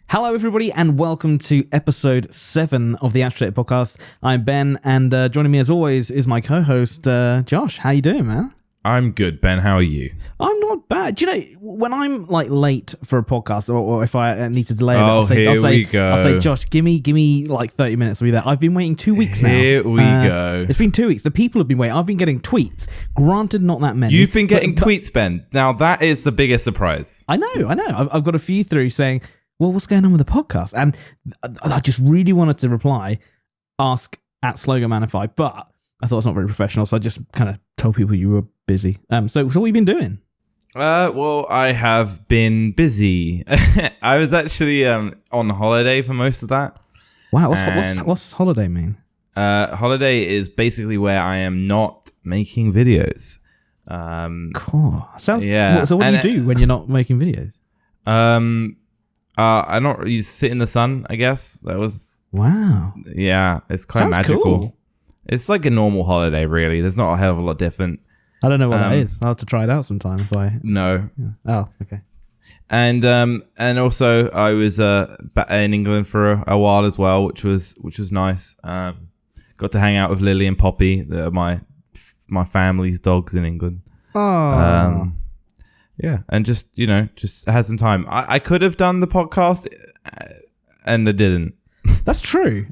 Hello, everybody, and welcome to episode 7 of the Abstract Podcast. I'm Ben, and joining me as always is my co-host, Josh. How you doing, man? I'm good, Ben. How are you? I'm not bad. Do you know, when I'm like late for a podcast, or if I need to delay it, I'll say, Josh, give me like 30 minutes to be there. I've been waiting 2 weeks now. Here we go. It's been 2 weeks. The people have been waiting. I've been getting tweets. Granted, not that many. You've been getting tweets, Ben. Now that is the biggest surprise. I know. I've got a few through saying, well, what's going on with the podcast? And I just really wanted to reply, ask at Sloganmanify, but I thought it's not very professional, so I just kind of told people you were busy. So what have you been doing? Well, I have been busy. I was actually on holiday for most of that. Wow, what's holiday mean? Holiday is basically where I am not making videos. Cool. Sounds. Yeah. So what do you do when you're not making videos? I don't. You sit in the sun, I guess. That was. Wow. Yeah, it's quite magical. Cool. It's like a normal holiday, really. There's not a hell of a lot different. I don't know what that is. I'll have to try it out sometime if I. No. Yeah. Oh, okay. And also I was in England for a while as well, which was nice. Got to hang out with Lily and Poppy, my family's dogs in England. Oh. Yeah, and just had some time. I could have done the podcast, and I didn't. That's true.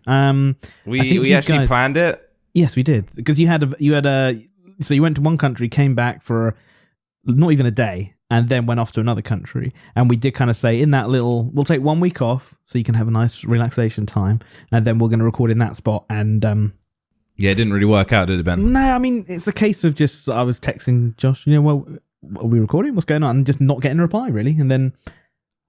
We actually planned it. Yes, we did, because you went to one country, came back for not even a day, and then went off to another country. And we did kind of say we'll take 1 week off so you can have a nice relaxation time, and then we're going to record in that spot. And yeah, it didn't really work out, did it, Ben? No, I mean, it's a case of just I was texting Josh, well, are we recording? What's going on? And just not getting a reply, really. And then I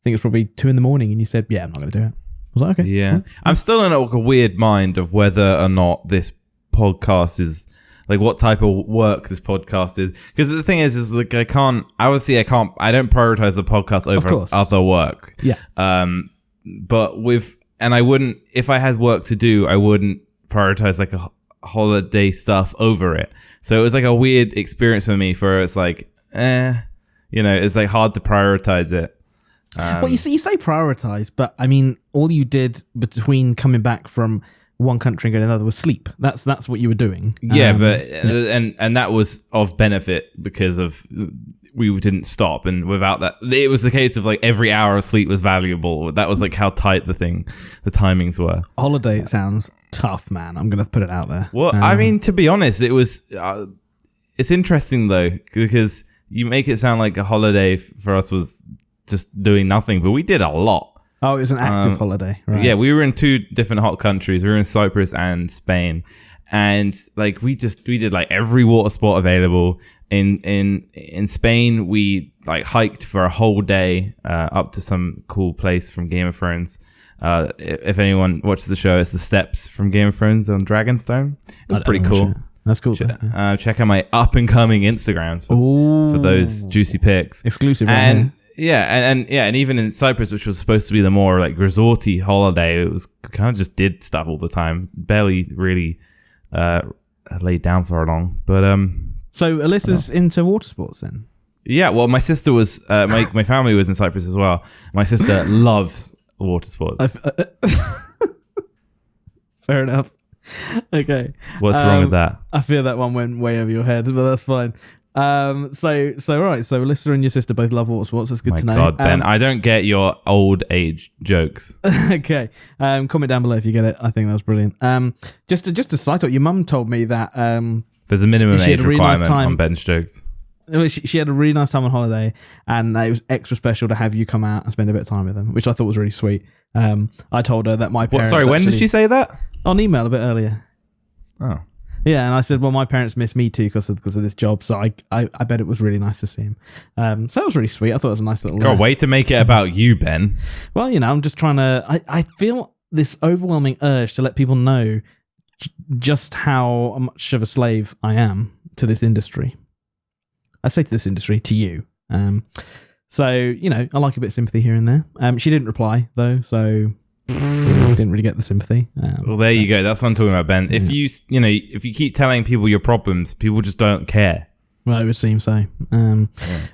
think it's probably 2 a.m, and you said, yeah, I'm not going to do it. I was like, okay. Yeah. I'm still in a weird mind of whether or not this podcast is, like, what type of work this podcast is. Because the thing is like, I don't prioritize the podcast over other work. Yeah. And I wouldn't, if I had work to do, I wouldn't prioritize like a holiday stuff over it. So it was like a weird experience for me for it's like, it's like hard to prioritize it. Well, you say prioritize, but I mean, all you did between coming back from one country and going to another was sleep. That's what you were doing. Yeah, and that was of benefit because of we didn't stop, and without that, it was the case of like every hour of sleep was valuable. That was like how tight the timings were. Holiday sounds tough, man. I'm gonna put it out there. Well, I mean, to be honest, it was. It's interesting though, because you make it sound like a holiday for us was just doing nothing, but we did a lot. Oh, it was an active holiday, right? Yeah, we were in 2 different hot countries. We were in Cyprus and Spain, and like we did like every water sport available. In Spain, we like hiked for a whole day up to some cool place from Game of Thrones. If anyone watches the show, it's the steps from Game of Thrones on Dragonstone. It's pretty cool. That's cool. Check out my up and coming Instagrams for those juicy pics. Exclusive, and and even in Cyprus, which was supposed to be the more like resorty holiday, it was kind of just did stuff all the time. Barely really laid down for long. But so Alyssa's into water sports then? Yeah. Well, my sister was my family was in Cyprus as well. My sister loves water sports. Fair enough. Okay. What's wrong with that? I fear that one went way over your head, but that's fine. So Alyssa and your sister both love water sports. That's good to know. God, Ben, I don't get your old age jokes. Okay. Comment down below if you get it. I think that was brilliant. Just a side note, your mum told me that there's a minimum age requirement on Ben's jokes. She had a really nice time on holiday, and it was extra special to have you come out and spend a bit of time with them, which I thought was really sweet. I told her that my parents... when did she say that? On email a bit earlier. Oh. Yeah, and I said, well, my parents miss me too because of this job, so I bet it was really nice to see him. So that was really sweet. I thought it was a nice little... God, way to make it about you, Ben. Well, I'm just trying to... I feel this overwhelming urge to let people know just how much of a slave I am to this industry. I say to this industry, to you. So, I like a bit of sympathy here and there. She didn't reply, though, so... didn't really get the sympathy. Well, there you go. That's what I'm talking about, Ben. If you keep telling people your problems, people just don't care. Well, it would seem so.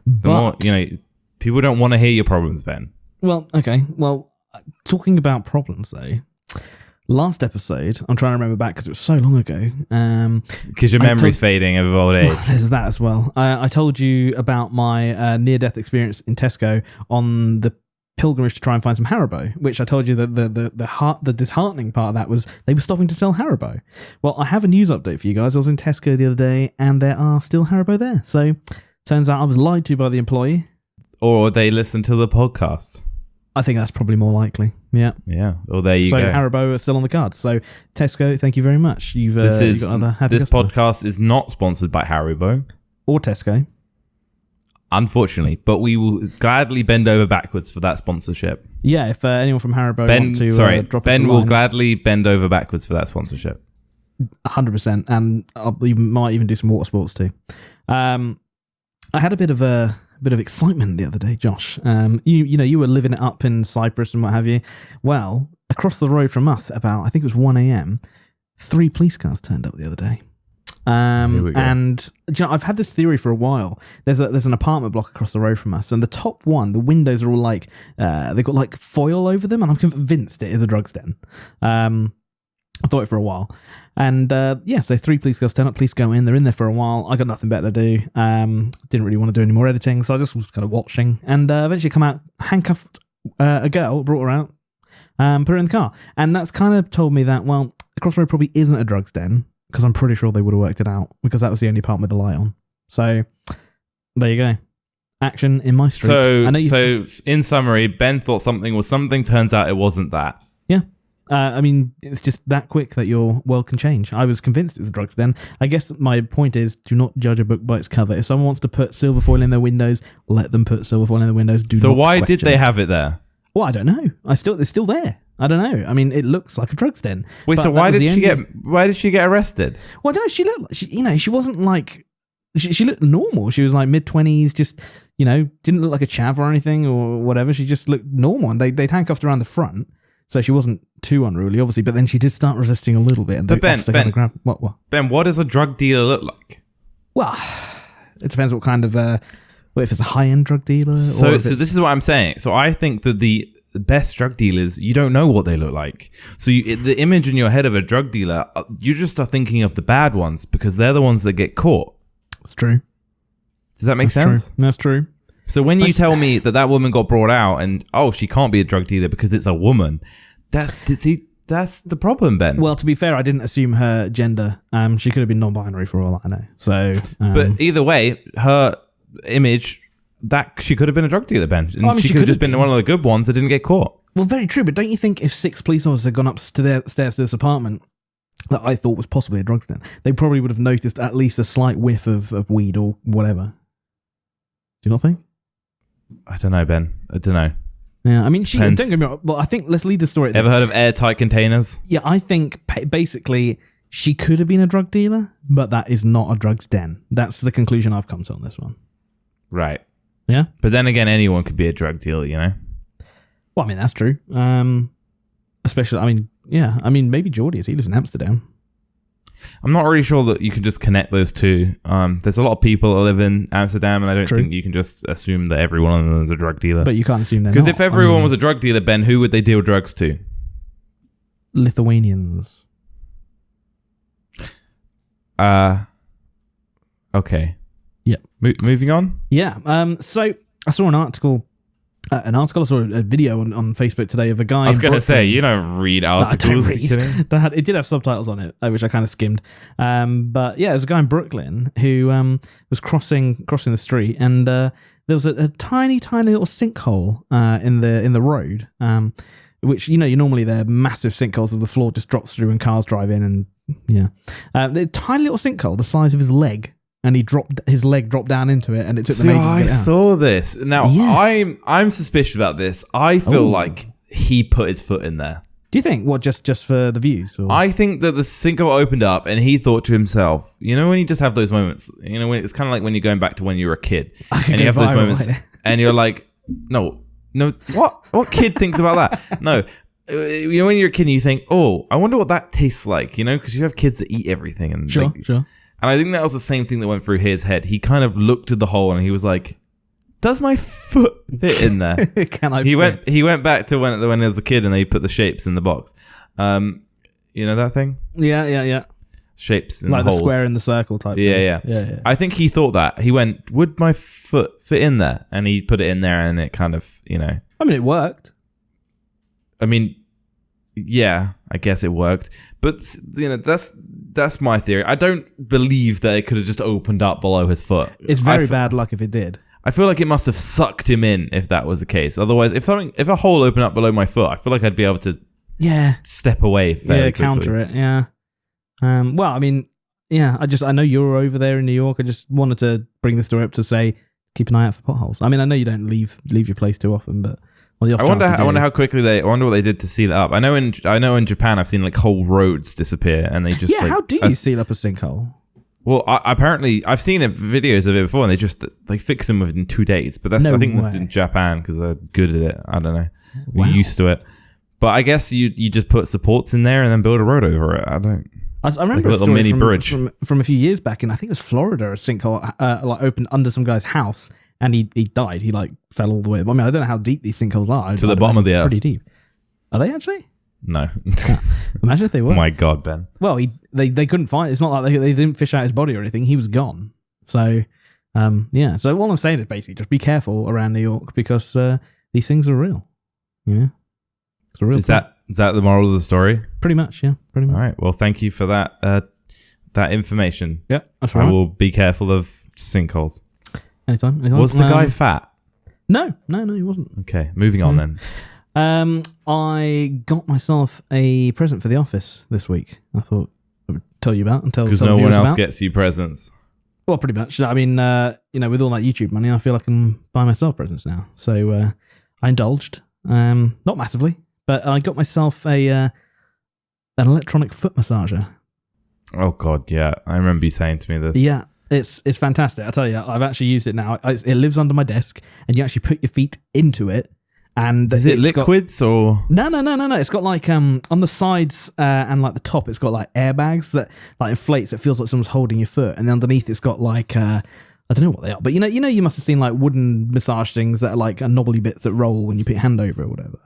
But people don't want to hear your problems, Ben. Well, okay. Well, talking about problems, though. Last episode, I'm trying to remember back because it was so long ago. Because your memory's fading of old age. Well, there's that as well. I told you about my near-death experience in Tesco on the pilgrimage to try and find some Haribo, which I told you that the disheartening part of that was they were stopping to sell Haribo. Well, I have a news update for you guys. I was in Tesco the other day and there are still Haribo there. So turns out I was lied to by the employee. Or they listen to the podcast. I think that's probably more likely. Yeah. Yeah. Well, there you go. So Haribo are still on the cards. So Tesco, thank you very much. You've got other happy this customers. podcast is not sponsored by Haribo Or Tesco. Unfortunately, but we will gladly bend over backwards for that sponsorship. Yeah, if anyone from Haribo want to drop Ben us a will line, gladly bend over backwards for that sponsorship. 100%, and we might even do some water sports too. I had a bit of excitement the other day, Josh. You were living it up in Cyprus and what have you. Well, across the road from us, about I think it was 1 a.m., 3 police cars turned up the other day. And I've had this theory for a while. There's an apartment block across the road from us, and the top one, the windows are all like they've got like foil over them, and I'm convinced it is a drugs den. I thought it for a while, and so 3 police cars turn up. Police go in. They're in there for a while. I got nothing better to do. Didn't really want to do any more editing, so I just was kind of watching, and eventually come out, handcuffed a girl, brought her out, put her in the car, and that's kind of told me that across the road probably isn't a drugs den. Because I'm pretty sure they would have worked it out, because that was the only part with the light on. So there you go. Action in my street. So in summary, Ben thought something was something. Turns out it wasn't that. Yeah. It's just that quick that your world can change. I was convinced it was a drugs den. I guess my point is, do not judge a book by its cover. If someone wants to put silver foil in their windows, let them put silver foil in their windows. So why did they have it there? Well, I don't know. It's still there. I don't know. I mean, it looks like a drugs den. Wait, so why did she get arrested? Well, I don't know. She wasn't like, she looked normal. She was like mid-20s, just, didn't look like a chav or anything or whatever. She just looked normal, and they'd handcuffed her around the front, so she wasn't too unruly, obviously. But then she did start resisting a little bit, and but Ben, what? Ben, what does a drug dealer look like? Well, it depends what kind of. If it's a high-end drug dealer. So this is what I'm saying. So I think that the best drug dealers, you don't know what they look like. So the image in your head of a drug dealer, you just are thinking of the bad ones because they're the ones that get caught. That's true. Does that make sense? True. That's true. So when you tell me that woman got brought out and, she can't be a drug dealer because it's a woman, that's the problem, Ben. Well, to be fair, I didn't assume her gender. She could have been non-binary for all I know. So, but either way, her image, that she could have been a drug dealer, Ben. And she could have just been one of the good ones that didn't get caught. Well, very true, but don't you think if 6 police officers had gone up to their stairs to this apartment that I thought was possibly a drugs den, they probably would have noticed at least a slight whiff of weed or whatever. Do you not think? I don't know, Ben. I don't know. Yeah, I mean, don't get me wrong. Well, I think let's leave the story. Ever heard of airtight containers? Yeah, I think basically she could have been a drug dealer, but that is not a drugs den. That's the conclusion I've come to on this one. Right. Yeah. But then again, anyone could be a drug dealer, Well, I mean, that's true. Especially, maybe Geordie is. He lives in Amsterdam. I'm not really sure that you can just connect those two. There's a lot of people that live in Amsterdam, and I don't think you can just assume that every one of them is a drug dealer. But you can't assume they're not. Because if everyone was a drug dealer, Ben, who would they deal drugs to? Lithuanians. Okay. Yeah. Moving on? Yeah. So I saw an article. I saw a video on Facebook today of a guy. I was going to say, you don't read articles. No, I don't read. It did have subtitles on it, which I kind of skimmed. But yeah, there's a guy in Brooklyn who was crossing the street, and there was a tiny little sinkhole in the road, which normally they're massive sinkholes that the floor just drops through and cars drive in, and the tiny little sinkhole the size of his leg. And his leg dropped down into it, and it took them ages to get out. I saw this. Now, yes. I'm suspicious about this. I feel like he put his foot in there. Do you think? What, just for the views? Or? I think that the sinkhole opened up, and he thought to himself, when you just have those moments, when it's kind of like when you're going back to when you were a kid, and you have those moments, and you're like, no, what kid thinks about that? No. When you're a kid, and you think, I wonder what that tastes like, because you have kids that eat everything. And sure. And I think that was the same thing that went through his head. He kind of looked at the hole and he was like, Does my foot fit in there? Can I? He went back to when he was a kid and they put the shapes in the box. You know that thing? Yeah. Shapes in like the holes. The square in the circle type. Yeah. I think he thought that. He went, would my foot fit in there? And he put it in there, and it kind of, you know. I mean, it worked. I mean, yeah, I guess it worked. But you know, that's my theory. I don't believe that it could have just opened up below his foot. It's very bad luck if it did. I feel like it must have sucked him in if that was the case. Otherwise, if a hole opened up below my foot, I feel like I'd be able to step away fairly quickly. Counter it. Yeah. Well, I mean, yeah. I know you're over there in New York. I just wanted to bring the story up to say keep an eye out for potholes. I mean, I know you don't leave your place too often, but I wonder how quickly I wonder what they did to seal it up. I know in Japan I've seen like whole roads disappear, and they just how do you seal up a sinkhole? Well, apparently I've seen videos of it before, and they just like fix them within 2 days. But I think this is in Japan because they're good at it. I don't know, we're used to it. But I guess you just put supports in there and then build a road over it. I remember like a little mini bridge from a few years back, and I think it was Florida. A sinkhole like opened under some guy's house, and he died. He like fell all the way. I mean, I don't know how deep these sinkholes are. To the bottom of the earth. Pretty deep. Are they actually? No. Imagine if they were. Oh my God, Ben. Well, they couldn't find it. It's not like they didn't fish out his body or anything. He was gone. So, yeah. So all I'm saying is basically just be careful around New York because these things are real. Yeah. It's a real thing. Is that the moral of the story? Pretty much, yeah. Pretty much. All right. Well, thank you for that information. Yeah, that's right. I will be careful of sinkholes. Anytime. Was the guy fat? No, he wasn't. Okay, moving on then. I got myself a present for the office this week. I thought I would tell you about and tell because no one else gets you presents. Well, pretty much. I mean, with all that YouTube money, I feel I can buy myself presents now. So I indulged, not massively, but I got myself an electronic foot massager. Oh God, yeah, I remember you saying to me this. Yeah. It's fantastic. I tell you, I've actually used it now. It lives under my desk, and you actually put your feet into it. And is it liquids or no? It's got like on the sides and like the top, it's got like airbags that like inflates. It feels like someone's holding your foot, and then underneath it's got like I don't know what they are, but you must have seen like wooden massage things that are like knobbly bits that roll when you put your hand over it or whatever.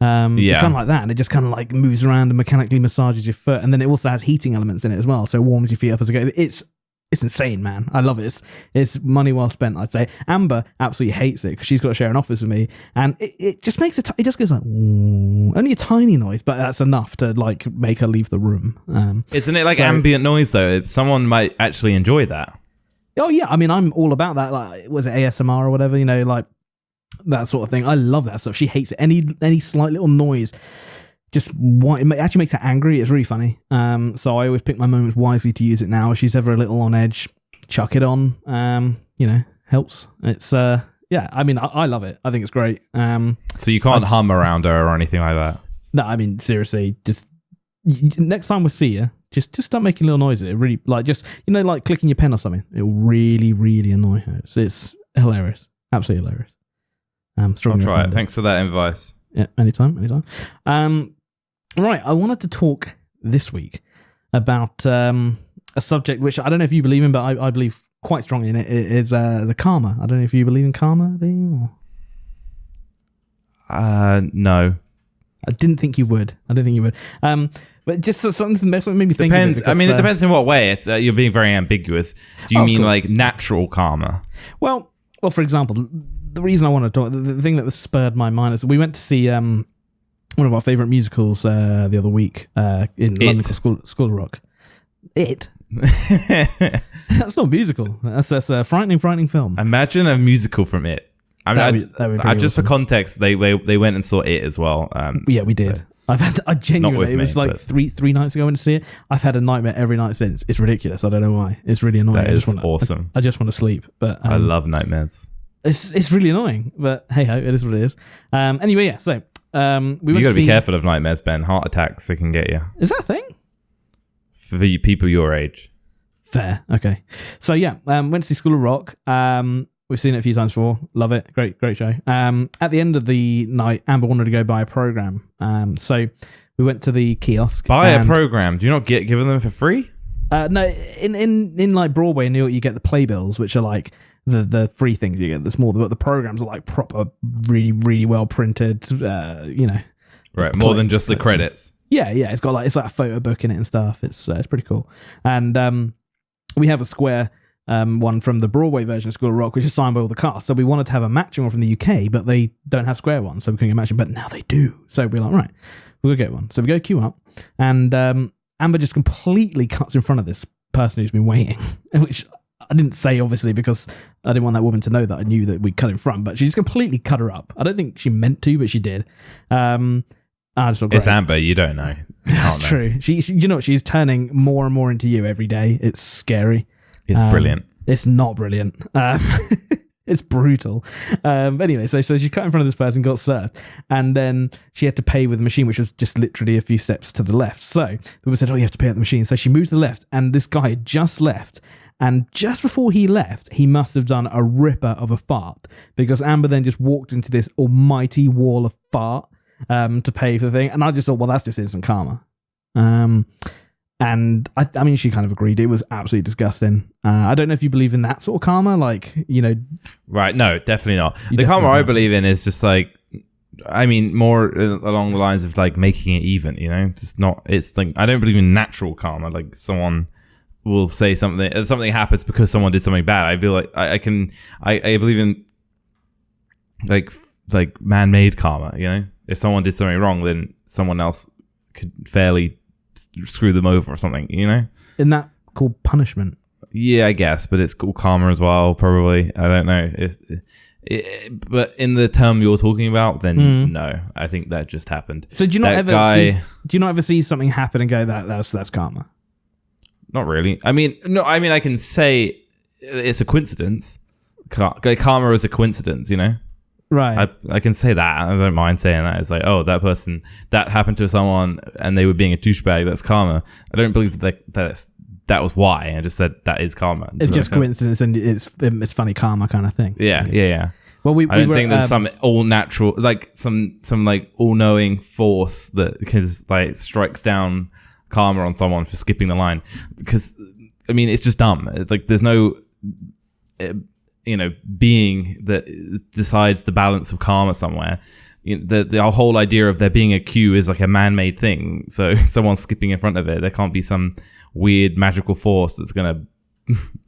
It's kind of like that, and it just kind of like moves around and mechanically massages your foot, and then it also has heating elements in it as well, so it warms your feet up as it goes. It's insane, man. I love it. It's money well spent, I'd say. Amber absolutely hates it because she's got to share an office with me, and it just makes it just goes like only a tiny noise, but that's enough to like make her leave the room. Isn't it like ambient noise though? Someone might actually enjoy that. Oh yeah, I mean I'm all about that. Like, was it ASMR or whatever? Like that sort of thing. I love that stuff. She hates it. Any slight little noise. It actually makes her angry. It's really funny. So I always pick my moments wisely to use it now. If she's ever a little on edge, chuck it on. Helps. It's yeah. I mean, I love it. I think it's great. So you can't hum around her or anything like that. No, I mean seriously. Just next time we see you, just start making little noises. It really like like clicking your pen or something. It'll really, really annoy her. It's hilarious. Absolutely hilarious. I'll try it. Thanks for that advice. Yeah, anytime. Right, I wanted to talk this week about a subject which I don't know if you believe in, but I believe quite strongly in it. It is the karma. I don't know if you believe in karma, do you? No. I didn't think you would. But just something that made me think. Depends. It depends in what way. It's you're being very ambiguous. Do you mean like natural karma? Well, for example, the reason I want to talk, the thing that spurred my mind is we went to see one of our favourite musicals the other week in London, School of Rock. It? That's not a musical. That's a frightening film. Imagine a musical from It. That'd be just awesome. For context, they went and saw It as well. Yeah, we did. So. I genuinely, it was like three nights ago I went to see it. I've had a nightmare every night since. It's ridiculous. I don't know why. It's really annoying. That is awesome. I just want to sleep. But I love nightmares. It's really annoying, but hey ho, it is what it is. Anyway, yeah. So you got to be careful of nightmares, Ben. Heart attacks, they can get you. Is that a thing? For people your age. Fair. Okay. So yeah, went to see School of Rock. We've seen it a few times before. Love it. Great show. At the end of the night, Amber wanted to go buy a program. So we went to the kiosk. Buy a program? Do you not give them for free? No. In like Broadway in New York, you get the playbills, which are like the free things you get, the small, but the programs are like proper, really, really well printed. Right, more than just the credits. Yeah, it's got like a photo book in it and stuff. It's pretty cool. And we have a square one from the Broadway version of School of Rock, which is signed by all the cast. So we wanted to have a matching one from the UK, but they don't have square ones, so we couldn't get matching. But now they do. So we're like, right, we'll go get one. So we go queue up, and Amber just completely cuts in front of this person who's been waiting, which I didn't say obviously because I didn't want that woman to know that I knew that we'd cut in front. But she just completely cut her up. I don't think she meant to, but she did. It's Amber, you don't know. That's true. She's turning more and more into you every day. It's scary. It's brilliant. It's not brilliant. It's brutal. Anyway, so she cut in front of this person, got served, and then she had to pay with the machine, which was just literally a few steps to the left. So the woman said, "Oh, you have to pay at the machine." So she moves to the left, and this guy had just left. And just before he left, he must have done a ripper of a fart, because Amber then just walked into this almighty wall of fart to pay for the thing. And I just thought, well, that's just instant karma. And I mean, she kind of agreed. It was absolutely disgusting. I don't know if you believe in that sort of karma, Right, no, definitely not. The karma I believe in is just like, I mean, more along the lines of like making it even, just not, it's like, I don't believe in natural karma, like someone will say something happens because someone did something bad. I feel like I believe in like man-made karma, if someone did something wrong, then someone else could fairly screw them over or something, Isn't that called punishment? Yeah, I guess, but it's called karma as well, probably. I don't know. But in the term you're talking about, then no, I think that just happened. So do you not ever see something happen and go, that's karma? Not really. I mean, no. I mean, I can say it's a coincidence. Karma is a coincidence, Right. I can say that. I don't mind saying that. It's like, oh, that person, that happened to someone and they were being a douchebag. That's karma. I don't believe that was why. I just said that is karma. It's just coincidence, and it's funny karma kind of thing. Yeah. Well, I don't think there's some all natural, like some like all knowing force that strikes down karma on someone for skipping the line, because I mean it's just dumb. Like there's no being that decides the balance of karma somewhere. The whole idea of there being a queue is like a man-made thing, so someone's skipping in front of it. There can't be some weird magical force that's gonna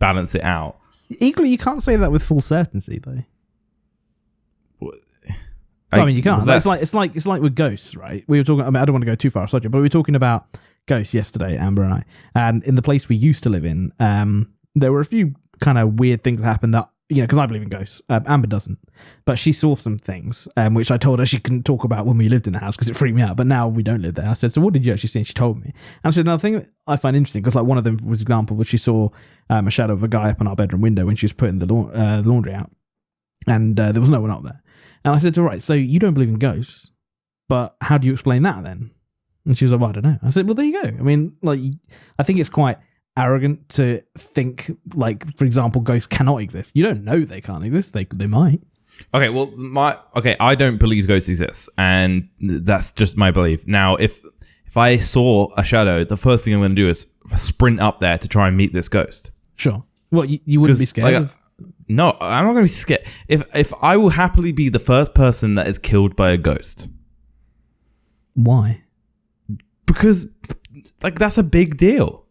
balance it out. Equally, you can't say that with full certainty though. I mean, you can't. It's like with ghosts, right? We were talking. I mean, I don't want to go too far off subject, but we were talking about ghosts yesterday, Amber and I. And in the place we used to live in, there were a few kind of weird things that happened that, because I believe in ghosts. Amber doesn't, but she saw some things, which I told her she couldn't talk about when we lived in the house because it freaked me out. But now we don't live there. I said, so what did you actually see? And she told me. And I said, another thing that I find interesting, because like one of them was example, was she saw a shadow of a guy up on our bedroom window when she was putting the laundry out, and there was no one up there. And I said to her, right, so you don't believe in ghosts, but how do you explain that then? And she was like, well, I don't know. I said, well, there you go. I mean, like, I think it's quite arrogant to think, like, for example, ghosts cannot exist. You don't know they can't exist. They might. Okay, well, I don't believe ghosts exist, and that's just my belief. Now, if I saw a shadow, the first thing I'm going to do is sprint up there to try and meet this ghost. Sure. Well, you wouldn't be scared of... No, I'm not going to be scared. If I will happily be the first person that is killed by a ghost. Why? Because, like, that's a big deal.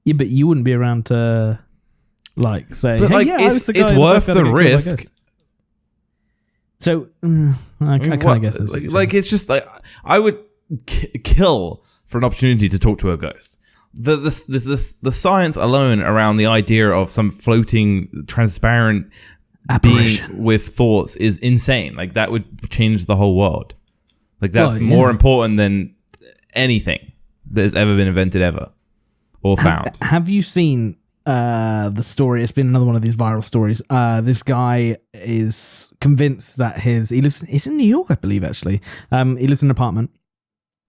Yeah, but you wouldn't be around to, like, say, but, hey, like, yeah, it's worth the risk. So, I kind of guess it's like it's just like I would kill for an opportunity to talk to a ghost. The science alone around the idea of some floating transparent apparition being with thoughts is insane. Like that would change the whole world. Like that's more important than anything that has ever been invented ever or found. Have you seen the story? It's been another one of these viral stories. This guy is convinced that he's in New York, I believe, actually. He lives in an apartment.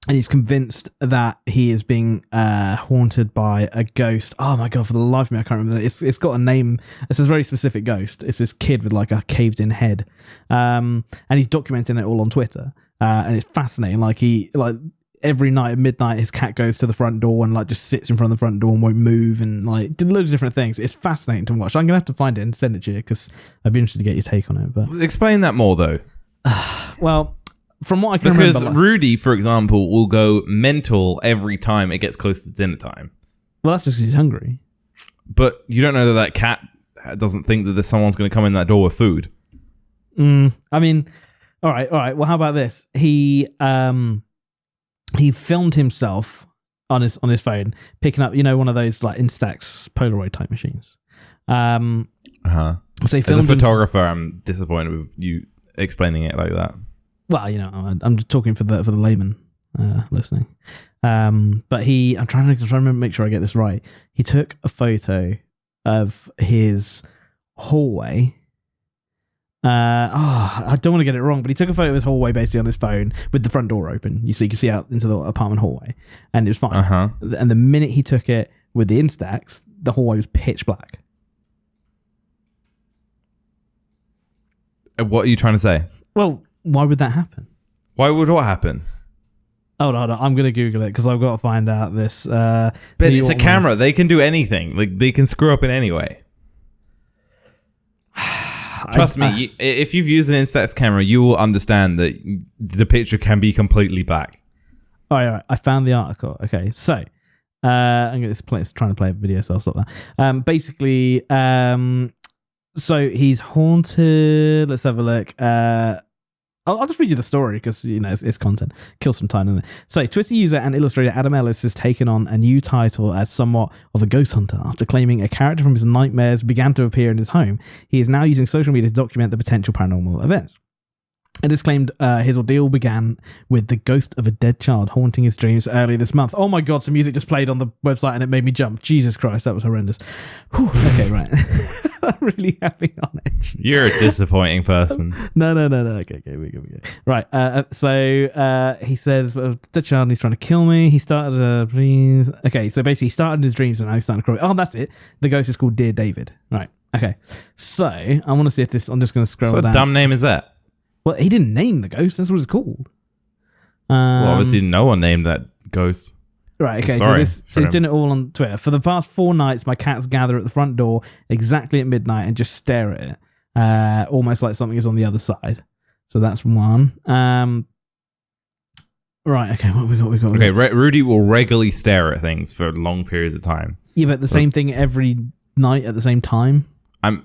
And he's convinced that he is being haunted by a ghost. Oh my God, for the life of me, I can't remember. It's got a name. It's a very specific ghost. It's this kid with like a caved in head. And he's documenting it all on Twitter. And it's fascinating. every night at midnight his cat goes to the front door and like just sits in front of the front door and won't move, and like did loads of different things. It's fascinating to watch. I'm gonna have to find it and send it to you because I'd be interested to get your take on it. But explain that more though. Well, from what I can because remember, Rudy, for example, will go mental every time it gets close to dinner time. well, that's just because he's hungry. But you don't know that cat doesn't think that there's someone's going to come in that door with food. I mean, all right. Well, how about this? He filmed himself on his phone picking up, one of those like Instax Polaroid type machines. So he filmed. As a photographer, I'm disappointed with you explaining it like that. Well, I'm just talking for the layman listening. But I'm trying to make sure I get this right. He took a photo of his hallway. I don't want to get it wrong, but he took a photo of his hallway basically on his phone with the front door open. So you can see out into the apartment hallway, and it was fine. And the minute he took it with the Instax, the hallway was pitch black. What are you trying to say? Well, why would that happen? Why would what happen? Hold on, I'm going to Google it because I've got to find out this. But it's a camera. They can do anything. Like they can screw up in any way. Trust me, if you've used an Instax camera, you will understand that the picture can be completely black. All right. I found the article. Okay, so I'm going to trying to play a video, so I'll stop that. Basically, so he's haunted. Let's have a look. I'll just read you the story because it's content. Kill some time in it. So, Twitter user and illustrator Adam Ellis has taken on a new title as somewhat of a ghost hunter after claiming a character from his nightmares began to appear in his home. He is now using social media to document the potential paranormal events. It is claimed his ordeal began with the ghost of a dead child haunting his dreams early this month. Oh my God, some music just played on the website and it made me jump. Jesus Christ, that was horrendous. Whew, okay, right. I'm really having on edge. You're a disappointing person. No. Okay, we go. Right, so he says, dead child and he's trying to kill me. He started okay, so basically he started his dreams and now he's starting to cry. Oh, that's it. The ghost is called Dear David. Right, okay. So I want to see if this, I'm just going to scroll down. What dumb name is that? Well, he didn't name the ghost. That's what it's called. Well, obviously no one named that ghost. Right, okay. So he's doing it all on Twitter. For the past 4 nights, my cats gather at the front door exactly at midnight and just stare at it. Almost like something is on the other side. So that's one. Right, okay. What we got? Okay, Rudy will regularly stare at things for long periods of time. Yeah, but the same thing every night at the same time? I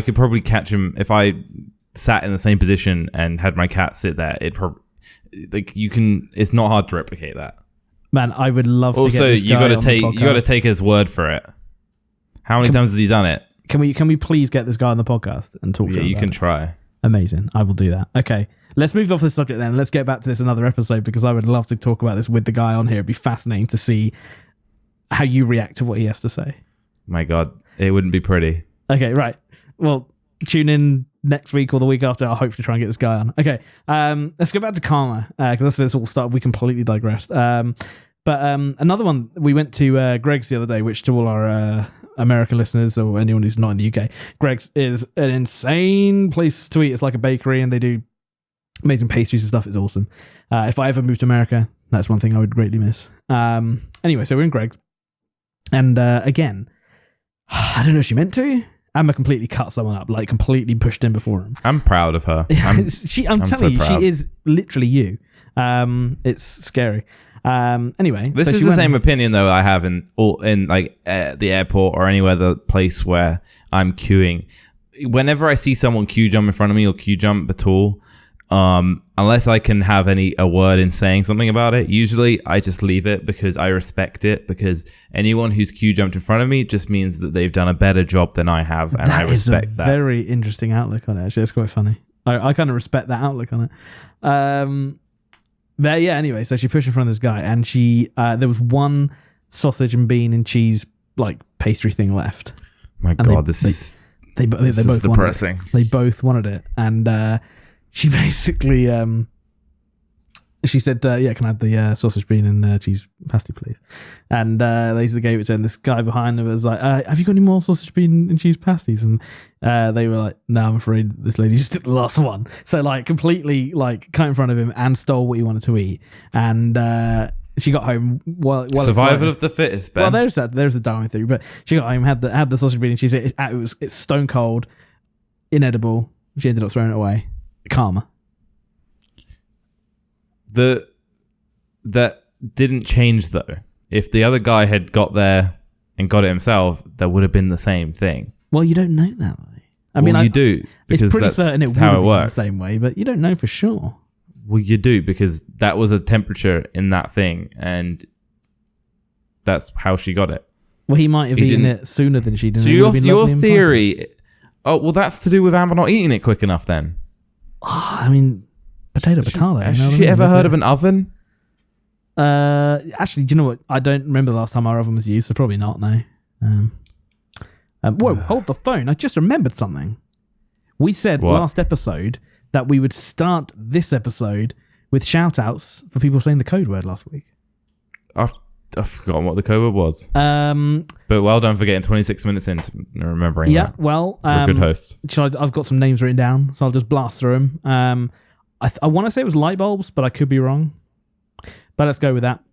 could probably catch him if I sat in the same position and had my cat sit there. It's not hard to replicate that. Man, I would love to get this guy on the podcast. You got to take his word for it. How many times has he done it? Can we please get this guy on the podcast and talk to him? Yeah, you can it? try. Amazing. I will do that. Okay. Let's move off this subject then. Let's get back to this another episode because I would love to talk about this with the guy on here. It'd be fascinating to see how you react to what he has to say. My God, it wouldn't be pretty. Okay, right. Well, tune in next week or the week after. I'll hopefully try and get this guy on. Okay, let's go back to karma because that's where this all started. We completely digressed. But another one, we went to Greg's the other day, which to all our American listeners or anyone who's not in the UK, Greg's is an insane place to eat. It's like a bakery and they do amazing pastries and stuff. It's awesome. If I ever moved to America, that's one thing I would greatly miss. Anyway, so we're in Greg's. And again, I don't know if she meant to. Emma completely cut someone up, like completely pushed in before him. I'm proud of her. I'm telling you, she is literally you. It's scary. Anyway, this is the same opinion though I have in like the airport or any other place where I'm queuing. Whenever I see someone queue jump in front of me or queue jump at all, unless I can have a word in saying something about it, usually I just leave it because I respect it, because anyone who's queue jumped in front of me just means that they've done a better job than I have, and I respect that. Very interesting outlook on it, actually. It's quite funny. I kind of respect that outlook on it. But yeah, anyway, so she pushed in front of this guy and she there was one sausage and bean and cheese like pastry thing left. My God, this is both depressing. They both wanted it, and she basically she said, "Yeah, can I have the sausage, bean, and cheese pasty, please?" And they gave it to her. And this guy behind her was like, "Have you got any more sausage, bean, and cheese pasties?" And they were like, "No, I'm afraid this lady just took the last one." So like completely like cut in front of him and stole what he wanted to eat. And she got home. Well, survival of the fittest, Ben. Well, there's the Darwin theory. But she got home, had the sausage, bean, and cheese. It's stone cold, inedible. She ended up throwing it away. Karma. That didn't change though. If the other guy had got there and got it himself, that would have been the same thing. Well, you don't know that. I mean, you do, because it's pretty that's certain it would how have it been works. the same way, but you don't know for sure. Well, you do, because that was a temperature in that thing, and that's how she got it. Well, he might have eaten it sooner than she did. So your theory... Oh, well, that's to do with Amber not eating it quick enough then. I mean... Potato. Has she ever heard of an oven? Actually, do you know what? I don't remember the last time our oven was used, so probably not, no. Whoa, hold the phone. I just remembered something. We said last episode that we would start this episode with shout-outs for people saying the code word last week. I've forgotten what the code word was. But well done for getting 26 minutes into remembering that. Yeah, well... You're a good host. I've got some names written down, so I'll just blast through them. I want to say it was Lightbulbs, but I could be wrong. But let's go with that.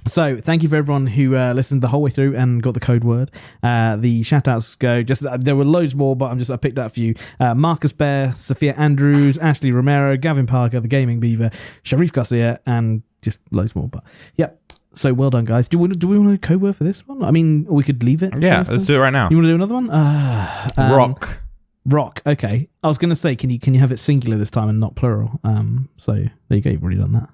So thank you for everyone who listened the whole way through and got the code word. The shout-outs go... there were loads more, but I picked out a few. Marcus Bear, Sophia Andrews, Ashley Romero, Gavin Parker, The Gaming Beaver, Sharif Garcia, and just loads more. But yeah, so well done, guys. Do we want a code word for this one? I mean, we could leave it. Yeah, let's do it right now. You want to do another one? Rock. Okay. I was going to say, can you have it singular this time and not plural? So there you go. You've already done that.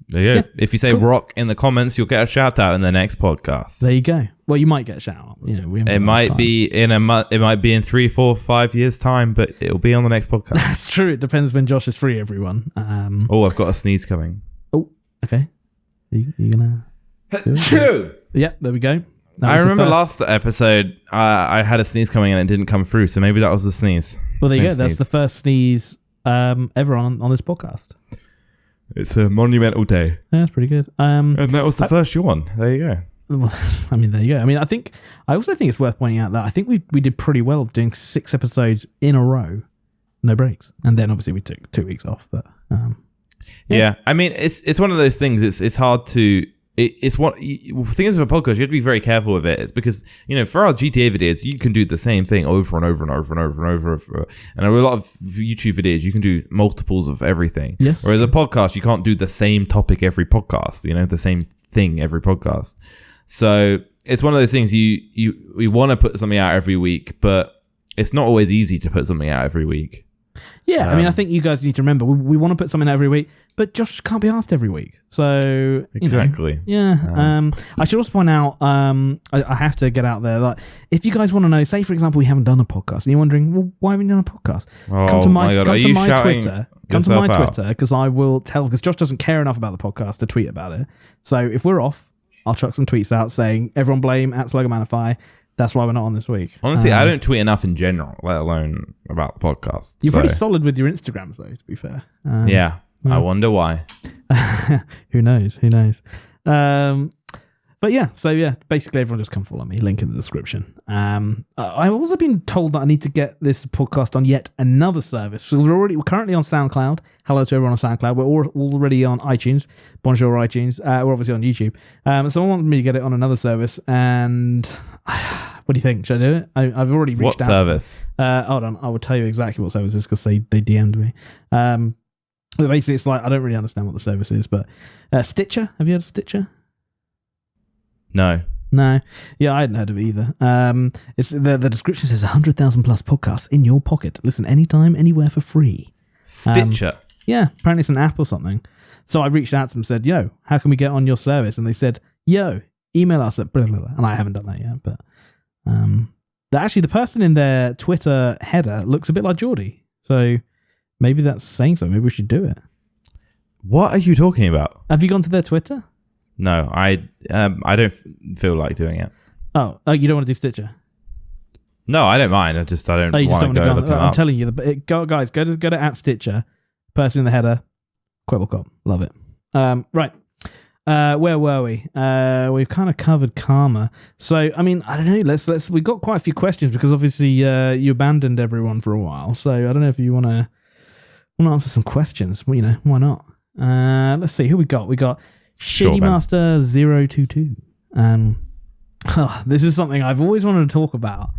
There you go. Yeah, if you say rock in the comments, you'll get a shout out in the next podcast. There you go. Well, you might get a shoat out. It might be in it might be in 3, 4, 5 years time, but it'll be on the next podcast. That's true. It depends when Josh is free, everyone. I've got a sneeze coming. Oh, okay. You gonna? Yeah, there we go. I remember last episode, I had a sneeze coming and it didn't come through, so maybe that was the sneeze. Well, there you go. That's the first sneeze ever on this podcast. It's a monumental day. Yeah, that's pretty good. And that was the first yawn. There you go. Well, I mean, there you go. I mean, I also think it's worth pointing out that I think we did pretty well doing 6 episodes in a row, no breaks, and then obviously we took 2 weeks off. But yeah, I mean, it's one of those things. It's hard to. It's what the thing is with a podcast, you have to be very careful with it. It's because, for our GTA videos, you can do the same thing over and over and over and over and over. And a lot of YouTube videos, you can do multiples of everything. Yes. Whereas a podcast, you can't do the same topic every podcast, the same thing every podcast. So it's one of those things we want to put something out every week, but it's not always easy to put something out every week. Yeah, I mean, I think you guys need to remember, we want to put something out every week, but Josh can't be asked every week. So, exactly. Yeah. I should also point out, I have to get out there, like, if you guys want to know, say, for example, we haven't done a podcast, and you're wondering, well, why haven't we done a podcast? Come to my Twitter. Come to my Twitter, because I will tell, because Josh doesn't care enough about the podcast to tweet about it. So, if we're off, I'll chuck some tweets out saying, everyone blame @SloganManify. That's why we're not on this week. Honestly, I don't tweet enough in general, let alone about the podcast. You're pretty solid with your Instagrams, though, to be fair. Yeah. I wonder why. Who knows? But yeah, so yeah, basically everyone just come follow me. Link in the description. I've also been told that I need to get this podcast on yet another service. So we're currently on SoundCloud. Hello to everyone on SoundCloud. We're already on iTunes. Bonjour iTunes. We're obviously on YouTube. Someone wanted me to get it on another service, and what do you think? Should I do it? I've already reached out. What service? Hold on, I will tell you exactly what service it is because they DM'd me. But basically, it's like I don't really understand what the service is, but Stitcher. Have you heard of Stitcher? No. Yeah, I hadn't heard of it either. It's the description says 100,000 plus podcasts in your pocket. Listen anytime, anywhere for free. Stitcher. Yeah, apparently it's an app or something. So I reached out to them and said, yo, how can we get on your service? And they said, yo, email us at blah, blah, blah. And I haven't done that yet, but actually the person in their Twitter header looks a bit like Geordie. So maybe that's saying so. Maybe we should do it. What are you talking about? Have you gone to their Twitter? No, I don't feel like doing it. Oh, you don't want to do Stitcher? No, I don't mind. I don't want to go look them up. I'm telling you, guys, go to @Stitcher, person in the header, Quebblecop. Love it. Right. Where were we? We've kind of covered karma. So, I mean, I don't know. Let's. We got quite a few questions because obviously you abandoned everyone for a while. So I don't know if you want to answer some questions. Well, why not? Let's see who we got. We got Shitty Master 022. This is something I've always wanted to talk about,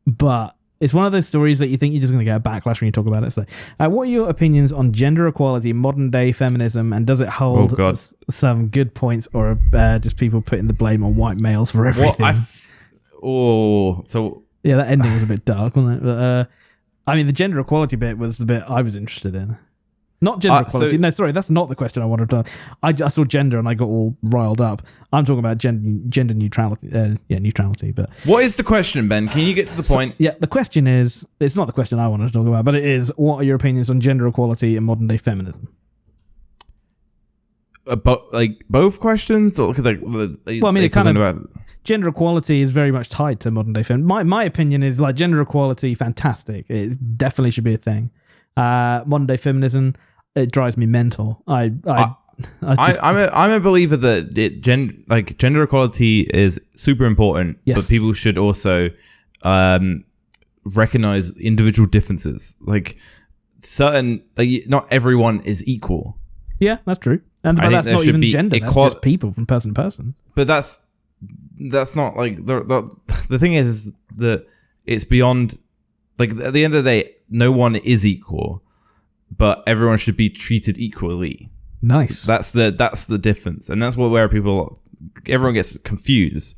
but it's one of those stories that you think you're just going to get a backlash when you talk about it. So, what are your opinions on gender equality, modern day feminism, and does it hold some good points, or just people putting the blame on white males for everything? Yeah, that ending was a bit dark, wasn't it? But I mean, the gender equality bit was the bit I was interested in. Not gender equality. No, sorry, that's not the question I wanted to. I saw gender and I got all riled up. I'm talking about gender neutrality. Neutrality. But what is the question, Ben? Can you get to the point? Yeah, the question is. It's not the question I wanted to talk about, but it is. What are your opinions on gender equality and modern day feminism? Both questions, or well, I mean, gender equality is very much tied to modern day feminism. My opinion is like gender equality, fantastic. It definitely should be a thing. Modern day feminism, it drives me mental. I'm a believer that gender equality is super important, but people should also recognize individual differences. Like not everyone is equal. Yeah, that's true. But that's not even gender. That's just people from person to person. But that's not like the thing is that it's beyond. Like at the end of the day, no one is equal, but everyone should be treated equally. Nice. That's the difference, and that's where everyone gets confused.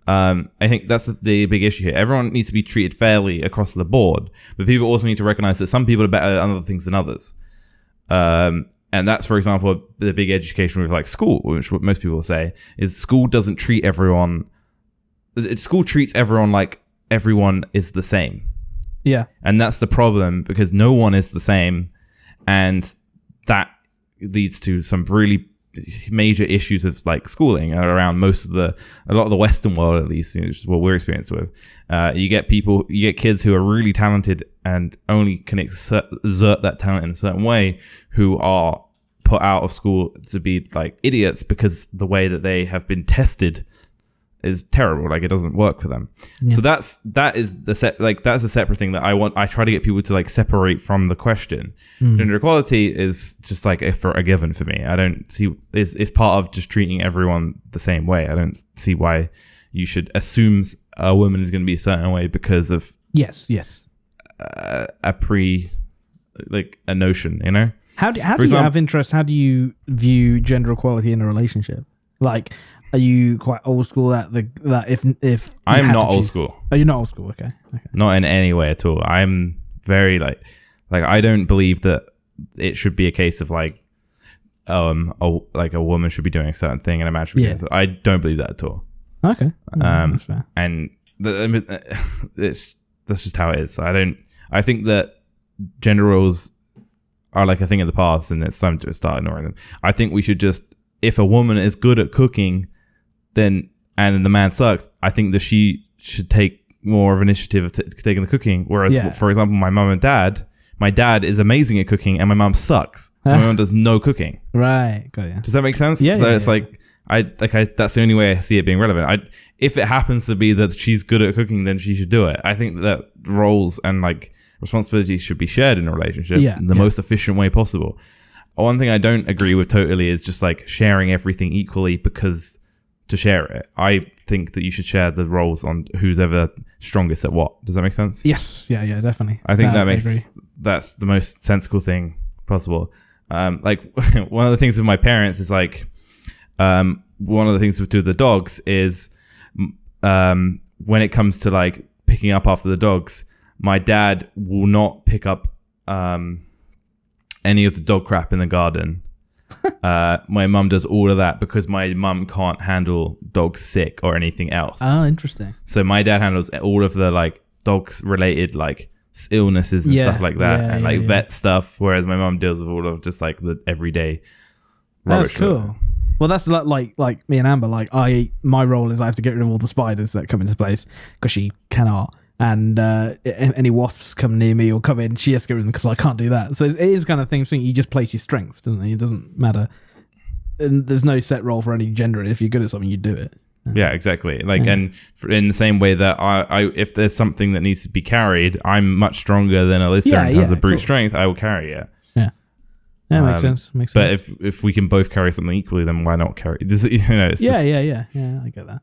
I think that's the big issue here. Everyone needs to be treated fairly across the board, but people also need to recognize that some people are better at other things than others. And that's, for example, the big education with like school, which what most people say is school doesn't treat everyone. School treats everyone like everyone is the same. Yeah. And that's the problem, because no one is the same. And that leads to some really major issues of like schooling around a lot of the Western world, at least, which is what we're experienced with. You get kids who are really talented and only can exert that talent in a certain way, who are put out of school to be like idiots because the way that they have been tested is terrible. Like, it doesn't work for them. Yeah. So that's a separate thing that I try to get people to like separate from the question. Gender equality is just like a given for me. I don't see it's part of just treating everyone the same way. I don't see why you should assume a woman is going to be a certain way because of a notion, you know? How do you have interest? How do you view gender equality in a relationship? Like, are you quite old school that if I'm not old school? Oh, you're not old school. Okay. Not in any way at all. I'm very like I don't believe that it should be a case of like a woman should be doing a certain thing and a man should be doing something. I don't believe that at all. Okay. That's fair. And that's just how it is. I think that gender roles are like a thing in the past, and it's time to start ignoring them. I think we should just, if a woman is good at cooking, and the man sucks, I think that she should take more of initiative of taking the cooking. Whereas, for example, my dad is amazing at cooking, and my mom sucks. So my mom does no cooking. Right. Got you. Does that make sense? Yeah. So it's like that's the only way I see it being relevant. If it happens to be that she's good at cooking, then she should do it. I think that roles and like responsibilities should be shared in a relationship in the most efficient way possible. One thing I don't agree with totally is just like sharing everything equally because to share it. I think that you should share the roles on who's ever strongest at what. Does that make sense? Yes. Yeah, definitely. I think that's the most sensible thing possible. Like one of the things with my parents is like, one of the things we do with the dogs is, when it comes to like picking up after the dogs, my dad will not pick up, any of the dog crap in the garden. My mum does all of that because my mum can't handle dogs sick or anything else. Oh, interesting. So my dad handles all of the like dogs related like illnesses and stuff like that, and vet stuff, whereas my mum deals with all of just like the everyday rubbish. That's cool. Well, that's like me and Amber. Like my role is I have to get rid of all the spiders that come into place because she cannot and any wasps come near me or come in, she has to get rid of them because I can't do that. So it is kind of thing you just play to your strengths, doesn't it? It doesn't matter. And there's no set role for any gender. If you're good at something, you do it. Yeah, exactly. And in the same way that I if there's something that needs to be carried, I'm much stronger than Alyssa in terms of brute strength. I will carry it. Yeah, makes sense. But if we can both carry something equally, then why not carry? It's yeah. I get that.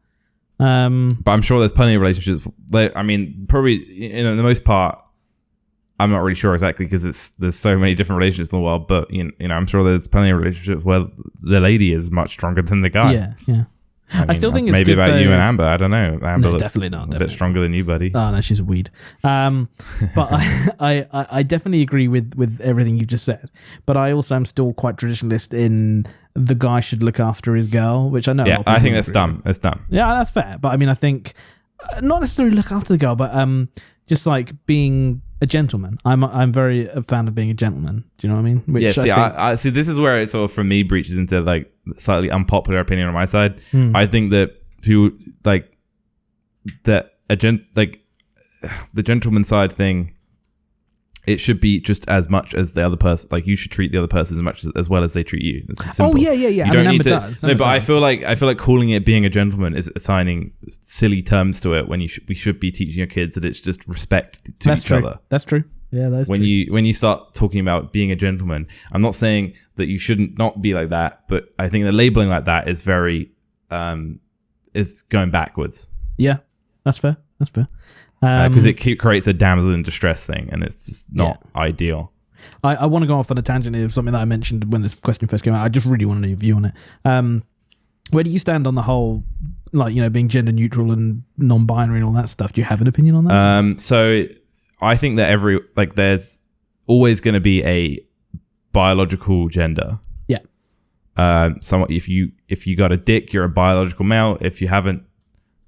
But I'm sure there's plenty of relationships. I mean, probably the most part, I'm not really sure exactly because there's so many different relationships in the world. But I'm sure there's plenty of relationships where the lady is much stronger than the guy. Yeah. I still think it's maybe good, about though. you and Amber. I don't know. Amber looks definitely not. A bit stronger than you, buddy. Oh no, she's a weed. But I definitely agree with everything you just said. But I also am still quite traditionalist in the guy should look after his girl, which I know. Yeah, I think that's dumb. It's dumb. Yeah, that's fair. But I mean, I think not necessarily look after the girl, but just like being a gentleman. I'm very a fan of being a gentleman. Do you know what I mean? Which I see. This is where it sort of for me breaches into like slightly unpopular opinion on my side. I think that people like that the gentleman side thing. It should be just as much as the other person. Like you should treat the other person as much as well as they treat you. It's simple. Oh yeah. You don't need to. No, but I feel like calling it being a gentleman is assigning silly terms to it when we should be teaching your kids that it's just respect to each other. That's true. Yeah, that's true. When you start talking about being a gentleman, I'm not saying that you shouldn't not be like that, but I think the labeling like that is very is going backwards. Yeah, that's fair. Because it creates a damsel in distress thing, and it's just not ideal. I want to go off on a tangent of something that I mentioned when this question first came out. I just really want to know your view on it. Where do you stand on the whole, being gender neutral and non-binary and all that stuff? Do you have an opinion on that? So I think that there's always going to be a biological gender. Yeah. Somewhat if you got a dick, you're a biological male. If you haven't,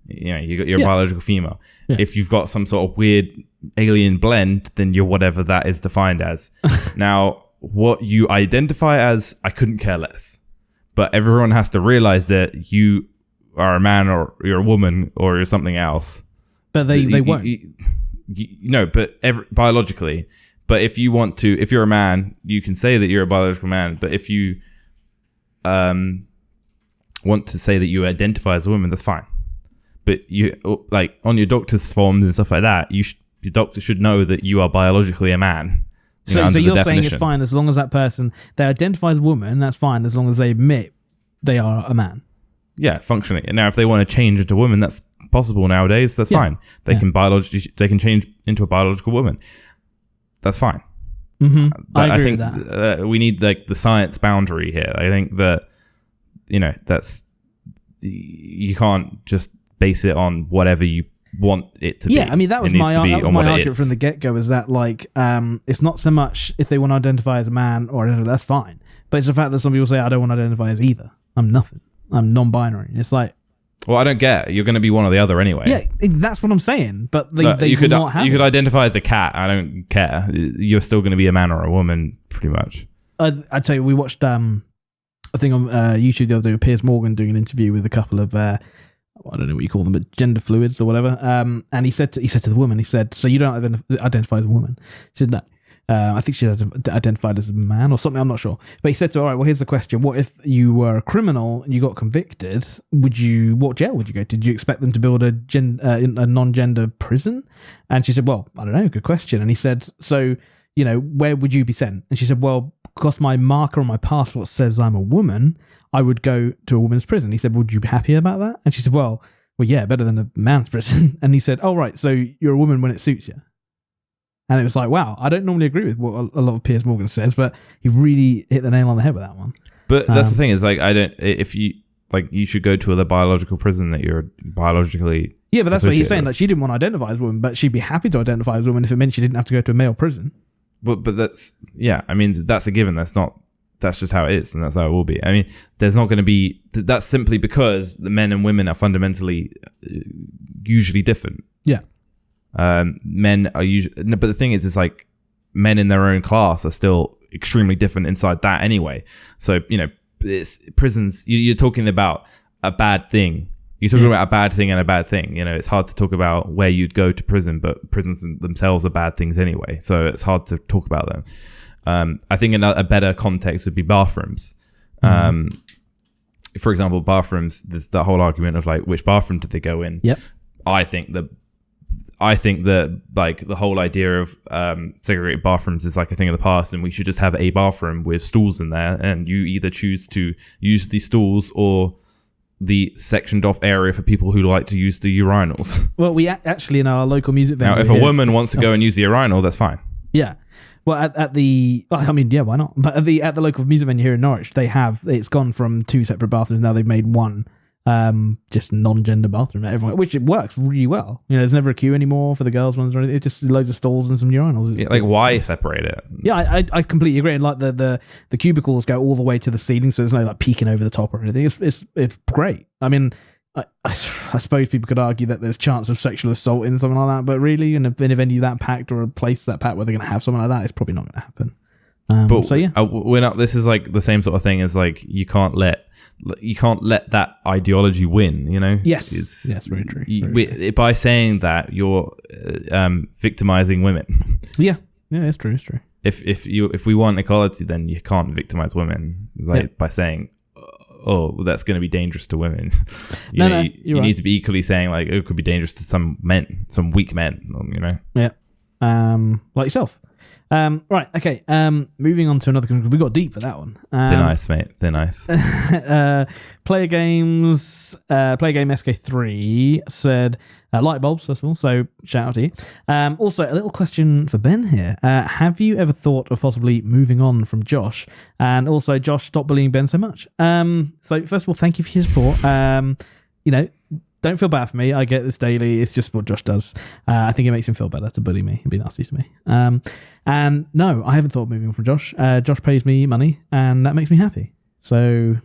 you're a biological female. Yeah. If you've got some sort of weird alien blend, then you're whatever that is defined as. Now, what you identify as, I couldn't care less. But everyone has to realize that you are a man or you're a woman or you're something else. But they won't. Biologically. But if you're a man, you can say that you're a biological man. But if you want to say that you identify as a woman, that's fine. But you on your doctor's forms and stuff like that, your doctor should know that you are biologically a man. So you're saying it's fine as long as that person they identify as a woman, that's fine as long as they admit they are a man. Yeah, functionally. Now, if they want to change into a woman, that's possible nowadays. That's fine. They can change into a biological woman. That's fine. Mm-hmm. I agree think with that. We need the science boundary here. I think that that's you can't just base it on whatever you want it to be. Yeah, I mean that was my argument from the get-go is that it's not so much if they want to identify as a man or whatever, that's fine. But it's the fact that some people say I don't want to identify as either. I'm nothing. I'm non-binary. It's like, well, I don't get it. You're going to be one or the other anyway. Yeah, that's what I'm saying. But you could identify as a cat. I don't care. You're still going to be a man or a woman, pretty much. I'd tell you, we watched a thing on YouTube the other day with Piers Morgan doing an interview with a couple of I don't know what you call them, but gender fluids or whatever. And he said to the woman, he said, "So you don't identify as a woman?" She said, "No." I think she identified as a man or something. I'm not sure. But he said to her, "All right, well, here's the question: what if you were a criminal and you got convicted? What jail would you go to? Did you expect them to build a non-gender prison?" And she said, "Well, I don't know. Good question." And he said, "So, where would you be sent?" And she said, "Well, because my marker on my passport says I'm a woman, I would go to a woman's prison." He said, "Would you be happy about that?" And she said, well, yeah, better than a man's prison." And he said, "Oh, right, so you're a woman when it suits you." And it was like, wow, I don't normally agree with what a lot of Piers Morgan says, but he really hit the nail on the head with that one. But that's the thing is, you should go to the biological prison that you're biologically. Yeah, but that's what he's saying. Like, she didn't want to identify as a woman, but she'd be happy to identify as a woman if it meant she didn't have to go to a male prison. But that's, yeah, I mean, that's a given. That's just how it is, and that's how it will be. I mean, there's not going to be, that's simply because the men and women are fundamentally usually different. Yeah. Men are usually, but the thing is like men in their own class are still extremely different inside that anyway. So, it's prisons, you're talking about a bad thing. You're talking about a bad thing and a bad thing. You know, it's hard to talk about where you'd go to prison, but prisons themselves are bad things anyway. So it's hard to talk about them. I think a better context would be bathrooms. For example, bathrooms, there's the whole argument of like, which bathroom did they go in? Yep. I think that like the whole idea of segregated bathrooms is like a thing of the past, and we should just have a bathroom with stools in there, and you either choose to use the stools or the sectioned off area for people who like to use the urinals. Well, we actually in our local music venue. Now, if a woman wants to go and use the urinal, that's fine. Yeah. Well, why not? But at the local music venue here in Norwich, it's gone from 2 separate bathrooms. Now they've made one, just non-gender bathroom. Everyone, which it works really well. You know, there's never a queue anymore for the girls' ones or anything. It's just loads of stalls and some urinals. Yeah, like why separate it? Yeah, I completely agree. And like the cubicles go all the way to the ceiling, so there's no like peeking over the top or anything. It's great. I mean, I suppose people could argue that there's chance of sexual assault in something like that, but really, in a venue that packed or a place that packed where they're going to have something like that, it's probably not going to happen. But so yeah, we're not. This is like the same sort of thing as like you can't let that ideology win. You know. Yes. Yes. Very true. By saying that, you're victimizing women. Yeah. Yeah. It's true. It's true. If we want equality, then you can't victimize women by saying, oh, well, that's going to be dangerous to women. you need to be equally saying like it could be dangerous to some men, some weak men. You know. Yeah. Like yourself. Right, okay. Moving on to another. We got deep with that one. Thin ice, mate. Thin ice. Player Game SK3 said Lightbulbs, first of all. So shout out to you. Also, a little question for Ben here. Have you ever thought of possibly moving on from Josh? And also, Josh, stop bullying Ben so much. So first of all, thank you for your support. Don't feel bad for me. I get this daily. It's just what Josh does. I think it makes him feel better to bully me and be nasty to me. And no, I haven't thought of moving on from Josh. Josh pays me money, and that makes me happy. So,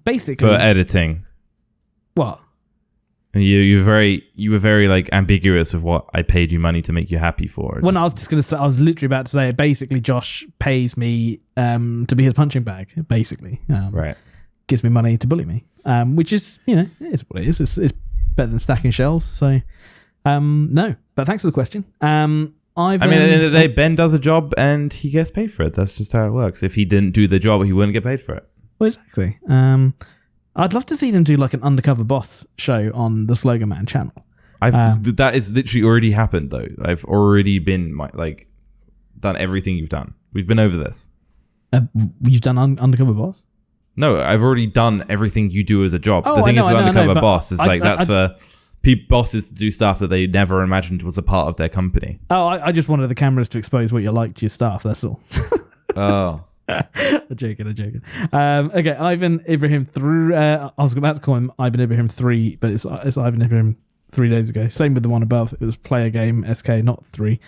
basically for editing. What? You were very like ambiguous with what I paid you money to make you happy for. Well, no, I was just gonna say. I was literally about to say. Basically, Josh pays me to be his punching bag. Basically, right. Gives me money to bully me, which is, it is what it is. It's better than stacking shelves. So, no. But thanks for the question. At the end of the day, Ben does a job and he gets paid for it. That's just how it works. If he didn't do the job, he wouldn't get paid for it. Well, exactly. I'd love to see them do like an undercover boss show on the Slogan Man channel. That is literally already happened though. I've already been done everything you've done. We've been over this. You've done undercover boss? No, I've already done everything you do as a job. Oh, the thing is with undercover but boss is that's for bosses to do stuff that they never imagined was a part of their company. Oh, I just wanted the cameras to expose what you like to your staff. That's all. Oh. I'm joking. Okay, Ivan Ibrahim through. I was about to call him Ivan Ibrahim 3, but it's Ivan Ibrahim 3 days ago. Same with the one above. It was Player Game SK, not 3.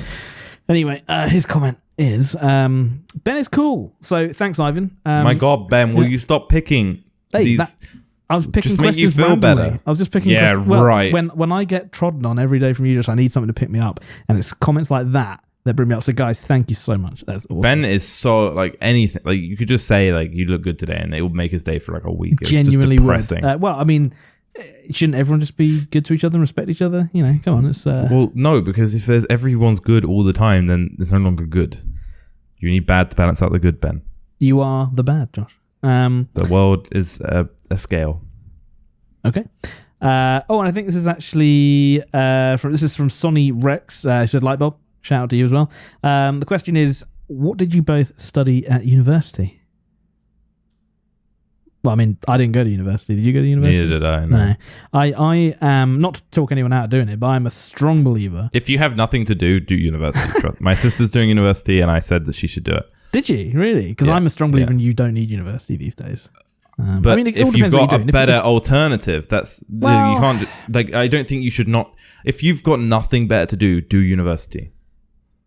Anyway, his comment is Ben is cool. So thanks, Ivan. My God, Ben, will you stop picking these? I was picking just make you questions feel randomly. better. I was just picking. Yeah, right. When I get trodden on every day from you, just I need something to pick me up, and it's comments like that bring me up. So guys, thank you so much. That's awesome. Ben is so like anything. Like you could just say like you look good today, and it will make his day for like a week. It's genuinely just depressing. Well, I mean, shouldn't everyone just be good to each other and respect each other? Come on. It's well, no, because if everyone's good all the time, then it's no longer good. You need bad to balance out the good, Ben. You are the bad, Josh. The world is a scale. Okay. And I think this is actually from Sonny Rex. He said Lightbulb. Shout out to you as well. The question is, what did you both study at university? Well, I mean, I didn't go to university. Did you go to university? Neither did I. No. I am, not to talk anyone out of doing it, but I'm a strong believer. If you have nothing to do university. My sister's doing university, and I said that she should do it. Did you? Really? Because I'm a strong believer in you don't need university these days. But I mean, if you've got a better alternative, you can't. Like, I don't think you should not. If you've got nothing better to do university.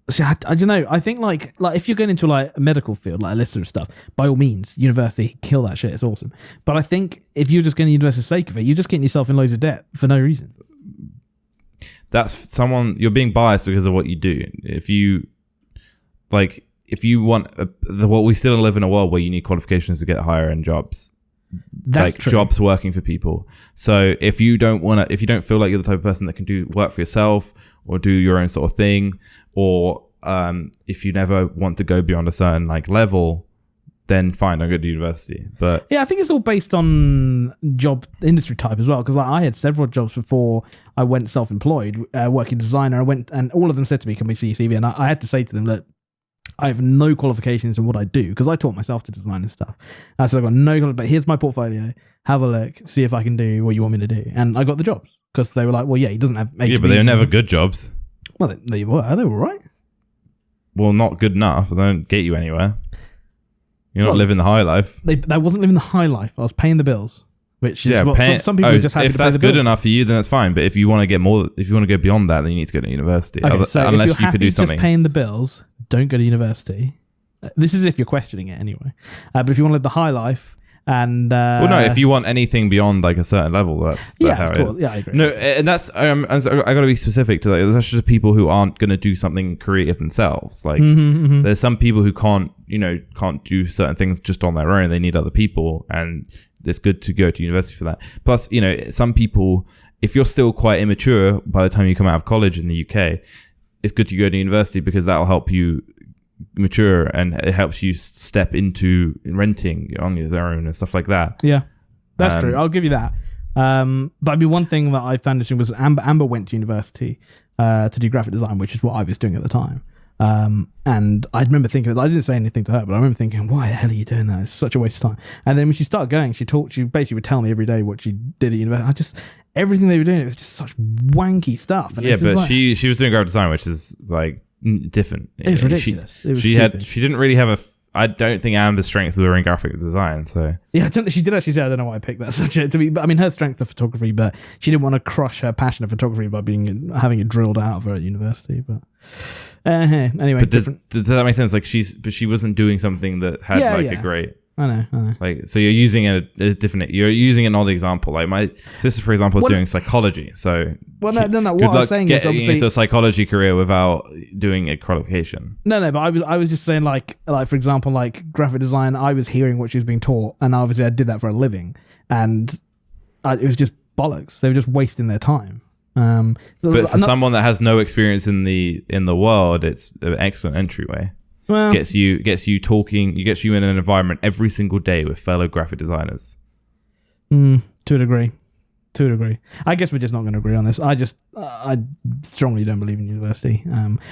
See, I don't know. I think like if you're going into like a medical field, like a list of stuff, by all means, university, kill that shit. It's awesome. But I think if you're just going to university for the sake of it, you're just getting yourself in loads of debt for no reason. That's you're being biased because of what you do. If you want, we still live in a world where you need qualifications to get higher end jobs. That's like true. jobs working for people. So if you don't feel like you're the type of person that can do work for yourself or do your own sort of thing, or if you never want to go beyond a certain like level, then fine, don't go to university. But yeah, I think it's all based on job industry type as well. Because like, I had several jobs before I went self-employed, working designer. I went, and all of them said to me, "Can we see your CV?" And I had to say to them that I have no qualifications in what I do, because I taught myself to design and stuff. I said, I've got no, but here's my portfolio. Have a look, see if I can do what you want me to do. And I got the jobs because they were like, well, yeah, he doesn't have. Yeah, but they were never good jobs. Well, they were all right. Well, not good enough. They don't get you anywhere. You're not living the high life. I wasn't living the high life. I was paying the bills, which is what some people just have to pay the bills. If that's good enough for you, then that's fine. But if you want to get more, if you want to go beyond that, then you need to go to university. Okay, so unless if you're you could do something. Just paying the bills, don't go to university. This is if you're questioning it anyway. But if you want to live the high life and well, no, if you want anything beyond like a certain level, that's how of it course. is. Yeah, I agree. No, and that's I got to be specific to that. That's just people who aren't going to do something creative themselves. Like there's some people who can't do certain things just on their own. They need other people, and it's good to go to university for that. Plus, some people, if you're still quite immature by the time you come out of college in the UK, it's good to go to university because that'll help you mature, and it helps you step into renting on your own and stuff like that. Yeah, that's true. I'll give you that. But I mean, one thing that I found interesting was Amber went to university to do graphic design, which is what I was doing at the time. And I remember thinking, I didn't say anything to her, but I remember thinking, why the hell are you doing that? It's such a waste of time. And then when she started going, she basically would tell me every day what she did at university. Everything they were doing, it was just such wanky stuff. And yeah, but like, she was doing graphic design, which is like different. It's ridiculous. She didn't really have I don't think Amber's strengths were in graphic design. So yeah, she did actually say, I don't know why I picked that subject to be, but I mean, her strength of photography, but she didn't want to crush her passion of photography by having it drilled out of her at university. But anyway, but does that make sense? Like she wasn't doing something that had a great. I know. Like, so you're using an odd example. Like my sister, for example, is doing psychology. So, no. What I was saying is obviously into a psychology career without doing a qualification. No, but I was just saying like for example, like graphic design. I was hearing what she was being taught, and obviously I did that for a living, and it was just bollocks. They were just wasting their time. But for someone that has no experience in the world, it's an excellent entryway. Well, gets you talking, gets you in an environment every single day with fellow graphic designers. To a degree. I guess we're just not going to agree on this. I strongly don't believe in university.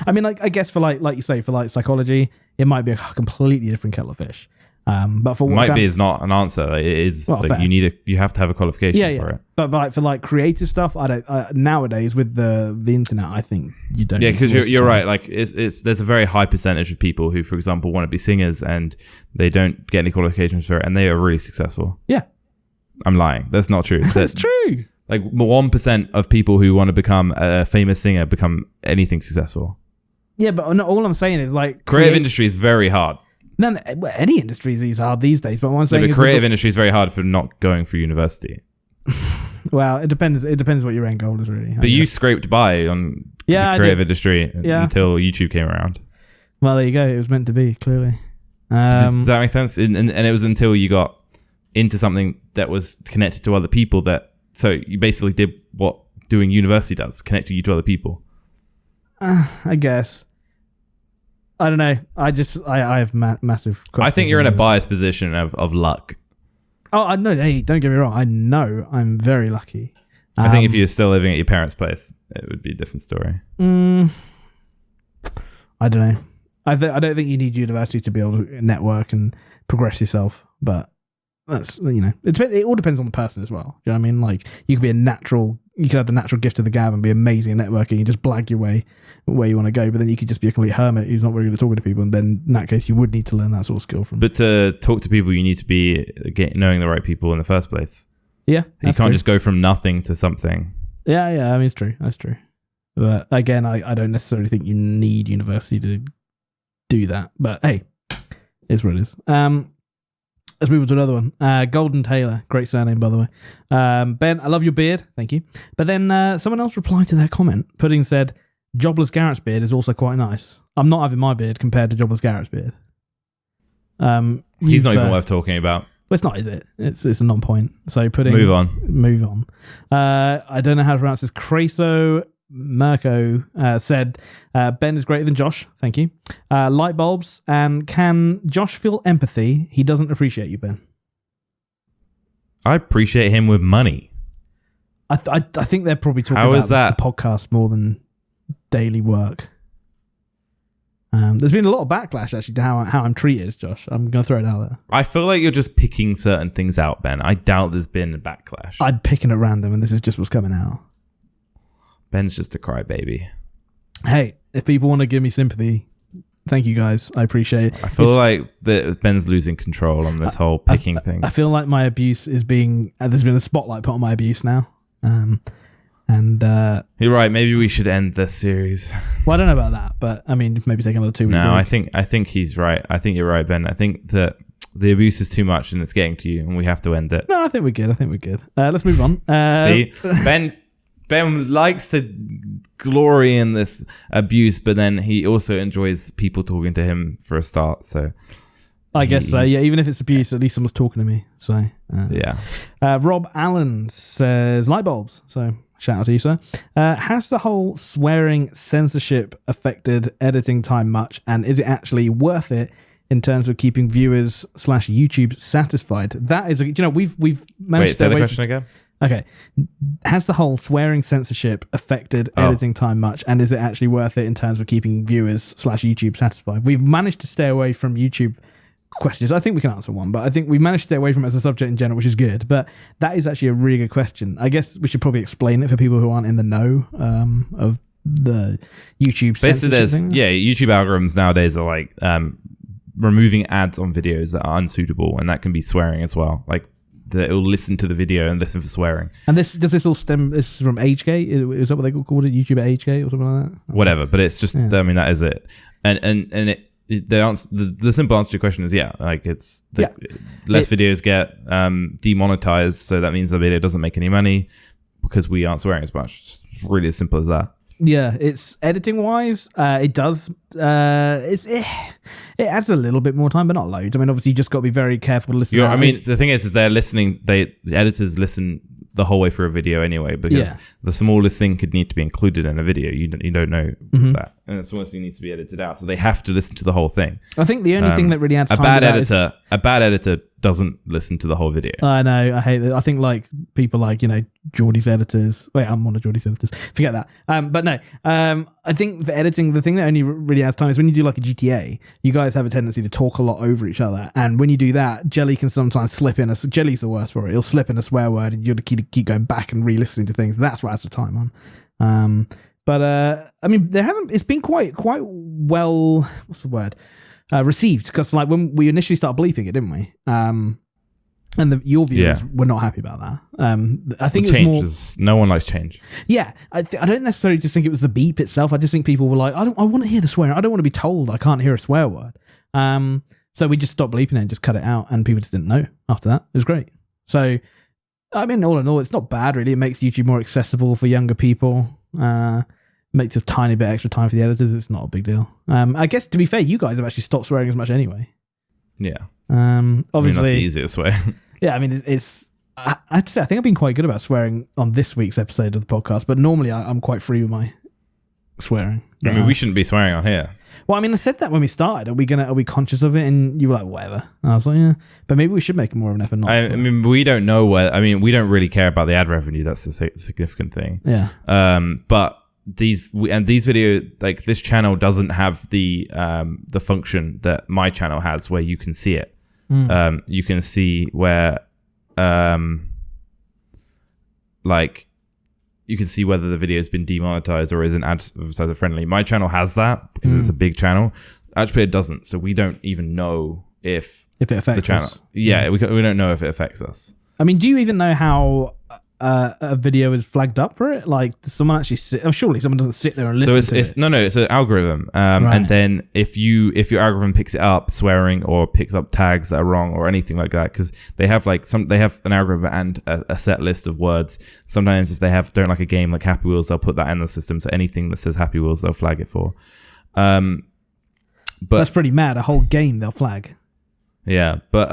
I mean, like, I guess for like you say, for like psychology, it might be a completely different kettle of fish. But for what might be is not an answer. Like, it is like you have to have a qualification for it. But like for like creative stuff, nowadays with the internet, I think you don't. Yeah, because you're right. Like there's a very high percentage of people who, for example, want to be singers and they don't get any qualifications for it, and they are really successful. Yeah, I'm lying. That's not true. That's true. Like 1% of people who want to become a famous singer become anything successful. Yeah, but all I'm saying is like creative industry is very hard. No, any industry is hard these days. But what I'm saying is creative industry is very hard for not going for university. Well, it depends. It depends what your end goal is, really. But you scraped by on the creative industry until YouTube came around. Well, there you go. It was meant to be, clearly. Does that make sense? And it was until you got into something that was connected to other people so you basically did what doing university does, connecting you to other people. I guess. I don't know. I have massive questions. I think you're in a biased position of luck. Oh, I know. Hey, don't get me wrong. I know I'm very lucky. I think if you were still living at your parents' place, it would be a different story. I don't know. I don't think you need university to be able to network and progress yourself. But that's, it all depends on the person as well. Do you know what I mean? Like, you could have the natural gift of the gab and be amazing at networking. You just blag your way where you want to go, but then you could just be a complete hermit who's not very good at talking to people. And then in that case, you would need to learn that sort of skill from. But to talk to people, you need to be knowing the right people in the first place. Yeah, you can't just go from nothing to something. Yeah. I mean, it's true. That's true. But again, I don't necessarily think you need university to do that. But hey, it's what it is. Let's move on to another one. Golden Taylor. Great surname, by the way. Ben, I love your beard. Thank you. But then someone else replied to their comment. Pudding said, Jobless Garrett's beard is also quite nice. I'm not having my beard compared to Jobless Garrett's beard. He's not even worth talking about. Well, it's not, is it? It's a non-point. So move on. I don't know how to pronounce this. Creso Mirko said, Ben is greater than Josh. Thank you. Lightbulbs. And can Josh feel empathy? He doesn't appreciate you, Ben. I appreciate him with money. I think they're probably talking about the podcast more than daily work. There's been a lot of backlash actually to how I'm treated, Josh. I'm going to throw it out there. I feel like you're just picking certain things out, Ben. I doubt there's been a backlash. I'm picking at random, and this is just what's coming out. Ben's just a crybaby. Hey, if people want to give me sympathy, thank you guys. I appreciate it. I feel like Ben's losing control on this whole picking thing. I feel like my abuse is being... there's been a spotlight put on my abuse now. You're right. Maybe we should end this series. Well, I don't know about that, but I mean, maybe take another 2 weeks. No, I think he's right. I think you're right, Ben. I think that the abuse is too much and it's getting to you, and we have to end it. No, I think we're good. Let's move on. See, Ben likes to glory in this abuse, but then he also enjoys people talking to him for a start. So I guess so. Yeah, even if it's abuse, at least someone's talking to me. So yeah. Rob Allen says Lightbulbs. So shout out to you, sir. Has the whole swearing censorship affected editing time much, and is it actually worth it in terms of keeping viewers / YouTube satisfied? That is, we've managed. Wait, say the question again. Okay. Has the whole swearing censorship affected editing time much, and is it actually worth it in terms of keeping viewers / YouTube satisfied? We've managed to stay away from YouTube questions. I think we can answer one, but I think we managed to stay away from it as a subject in general, which is good. But that is actually a really good question. I guess we should probably explain it for people who aren't in the know of the YouTube censorship thing. Yeah, YouTube algorithms nowadays are like removing ads on videos that are unsuitable, and that can be swearing as well. Like it will listen to the video and listen for swearing. And does this all stem? This is from AgeGate? Is that what they called it? YouTube at AgeGate or something like that? Whatever, but it's just. I mean, that is it. And the simple answer to your question is like it's less videos get demonetized, so that means the video doesn't make any money because we aren't swearing as much. It's really as simple as that. Yeah, it's editing wise, it does. It adds a little bit more time, but not loads. I mean, obviously, you just got to be very careful to listen. I mean, the thing is they're listening. The editors listen the whole way through a video anyway, because the smallest thing could need to be included in a video. You don't know that, and the smallest thing needs to be edited out, so they have to listen to the whole thing. I think the only thing that really adds time a bad editor doesn't listen to the whole video. I know, I hate that. I think like people like Geordie's editors. Wait, I'm one of Geordie's editors. Forget that. But no, I think for editing, the thing that only really adds time is when you do like a GTA. You guys have a tendency to talk a lot over each other, and when you do that, Jelly can sometimes slip in. Jelly's the worst for it. He'll slip in a swear word, and you have to keep going back and re-listening to things. That's what adds the time on. But I mean, it's been quite well. What's the word? Received, because like when we initially started bleeping it, didn't we? And your viewers were not happy about that. I think it was more. No one likes change. Yeah, I don't necessarily just think it was the beep itself. I just think people were like, I want to hear the swearing. I don't want to be told I can't hear a swear word. So we just stopped bleeping it and just cut it out, and people just didn't know after that. It was great. So I mean, all in all, it's not bad really. It makes YouTube more accessible for younger people. Makes a tiny bit extra time for the editors. It's not a big deal. I guess to be fair, you guys have actually stopped swearing as much anyway. Yeah. Obviously, I mean, that's the easiest way. Yeah, I mean, I'd say I think I've been quite good about swearing on this week's episode of the podcast, but normally I'm quite free with my swearing. I mean, we shouldn't be swearing on here. Well, I mean, I said that when we started. Are we conscious of it? And you were like, whatever. And I was like, yeah. But maybe we should make more of an effort. I mean, we don't know we don't really care about the ad revenue. That's the significant thing. Yeah. But these videos, like this channel doesn't have the function that my channel has, where you can see it. You can see where like you can see whether the video has been demonetized or isn't advertiser friendly. My channel has that because it's a big channel. AdSplayer doesn't, so we don't even know if it affects the channel. us. Yeah, we don't know if it affects us. I mean, do you even know how a video is flagged up for it? Like, does someone actually sit? Oh, surely someone doesn't sit there and listen to it. No, it's an algorithm. Right. And then if your algorithm picks it up, swearing, or picks up tags that are wrong or anything like that, because they have an algorithm and a set list of words. Sometimes if they don't like a game like Happy Wheels, they'll put that in the system. So anything that says Happy Wheels, they'll flag it for. But that's pretty mad. A whole game they'll flag. Yeah, but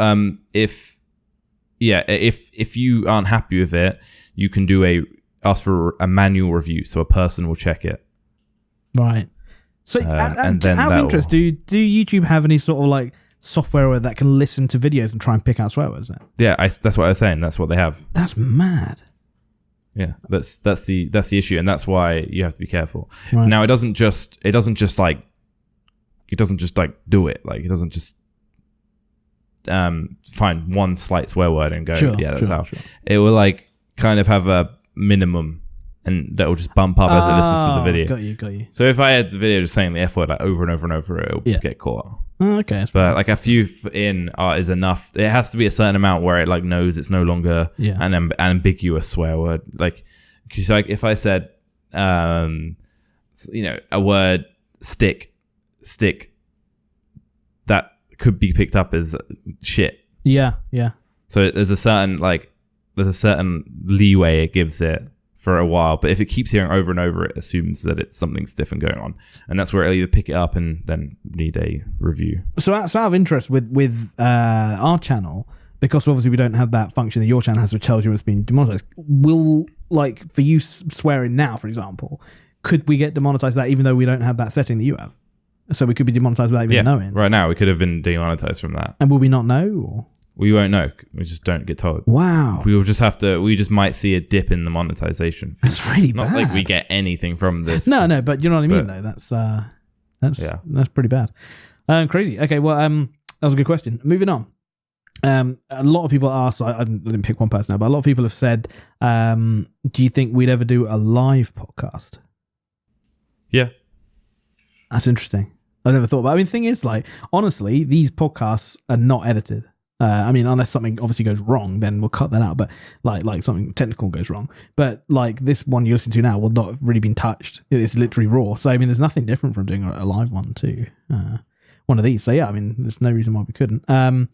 if yeah, if you aren't happy with it, you can ask for a manual review, so a person will check it. Right. So, and then out of interest, do YouTube have any sort of like software that can listen to videos and try and pick out swear words? Yeah, that's what I was saying. That's what they have. That's mad. Yeah, that's the issue, and that's why you have to be careful. Right. Now, it doesn't just like do it. Like, it doesn't just find one slight swear word and go, that's out. Sure. It will like kind of have a minimum, and that will just bump up as it listens to the video. Got you. So if I had the video just saying the F word like over and over and over, it'll get caught. Oh, okay. But like a few in is enough. It has to be a certain amount where it like knows it's no longer an ambiguous swear word. Like, because like if I said, a word stick, that could be picked up as shit. Yeah. So there's a certain leeway it gives it for a while, but if it keeps hearing over and over, it assumes that something's different going on, and that's where it'll either pick it up and then need a review. So out of interest with our channel, because obviously we don't have that function that your channel has, which tells you it's been demonetized. Will, like, for you swearing now, for example, could we get demonetized that even though we don't have that setting that you have? So we could be demonetized without even knowing. Right now we could have been demonetized from that. And will we not know? Or? We won't know. We just don't get told. Wow. We just might see a dip in the monetization. That's really bad. Not like we get anything from this. No, but you know what I mean, though. That's pretty bad. Crazy. Okay, well, that was a good question. Moving on. A lot of people asked, I didn't pick one person now, but a lot of people have said, do you think we'd ever do a live podcast? Yeah. That's interesting. I never thought about it. I mean, the thing is, like, honestly, these podcasts are not edited. I mean, unless something obviously goes wrong, then we'll cut that out. But like something technical goes wrong. But like this one you listen to now will not have really been touched. It's literally raw. So I mean, there's nothing different from doing a live one too. One of these. So yeah, I mean, there's no reason why we couldn't. In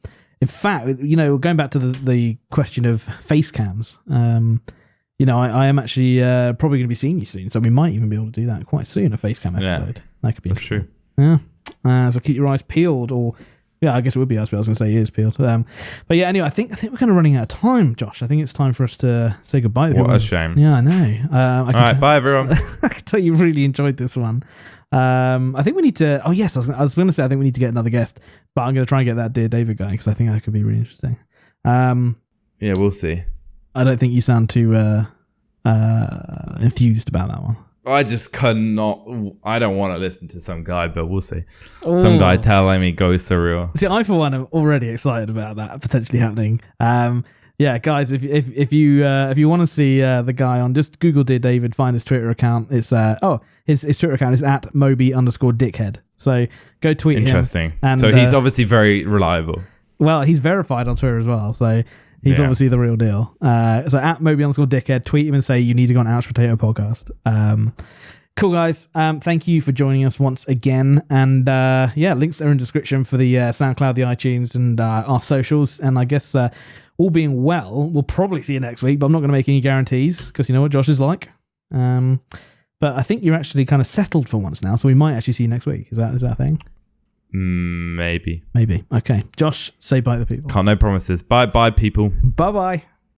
fact, going back to the question of face cams, I am actually probably going to be seeing you soon. So we might even be able to do that quite soon. A face cam episode. That could be interesting. True. Yeah. So keep your eyes peeled, or. Yeah, I guess it would be us, but I was going to say ears peeled. But yeah, anyway, I think we're kind of running out of time, Josh. I think it's time for us to say goodbye. What a shame. Yeah, I know. All right, bye everyone. I can tell you really enjoyed this one. I think we need to. Oh yes, I was going to say I think we need to get another guest, but I'm going to try and get that Dear David guy because I think that could be really interesting. Yeah, we'll see. I don't think you sound too enthused about that one. I just cannot. I don't want to listen to some guy, but we'll see. Some guy telling me go surreal. See, I for one am already excited about that potentially happening. Yeah, guys, if you want to see the guy on, just Google Dear David, find his Twitter account. It's his Twitter account is @Moby_dickhead. So go tweet him. Interesting. And so he's obviously very reliable. Well, he's verified on Twitter as well, so he's obviously the real deal. So @Moby_dickhead, tweet him and say you need to go on Ouch Potato Podcast. Cool, guys. Thank you for joining us once again. And links are in the description for the SoundCloud, the iTunes, and our socials. And I guess all being well, we'll probably see you next week, but I'm not going to make any guarantees because you know what Josh is like. But I think you're actually kind of settled for once now, so we might actually see you next week. Is that a thing? Maybe. Okay. Josh, say bye to the people. Can't, no promises. Bye, people. Bye-bye.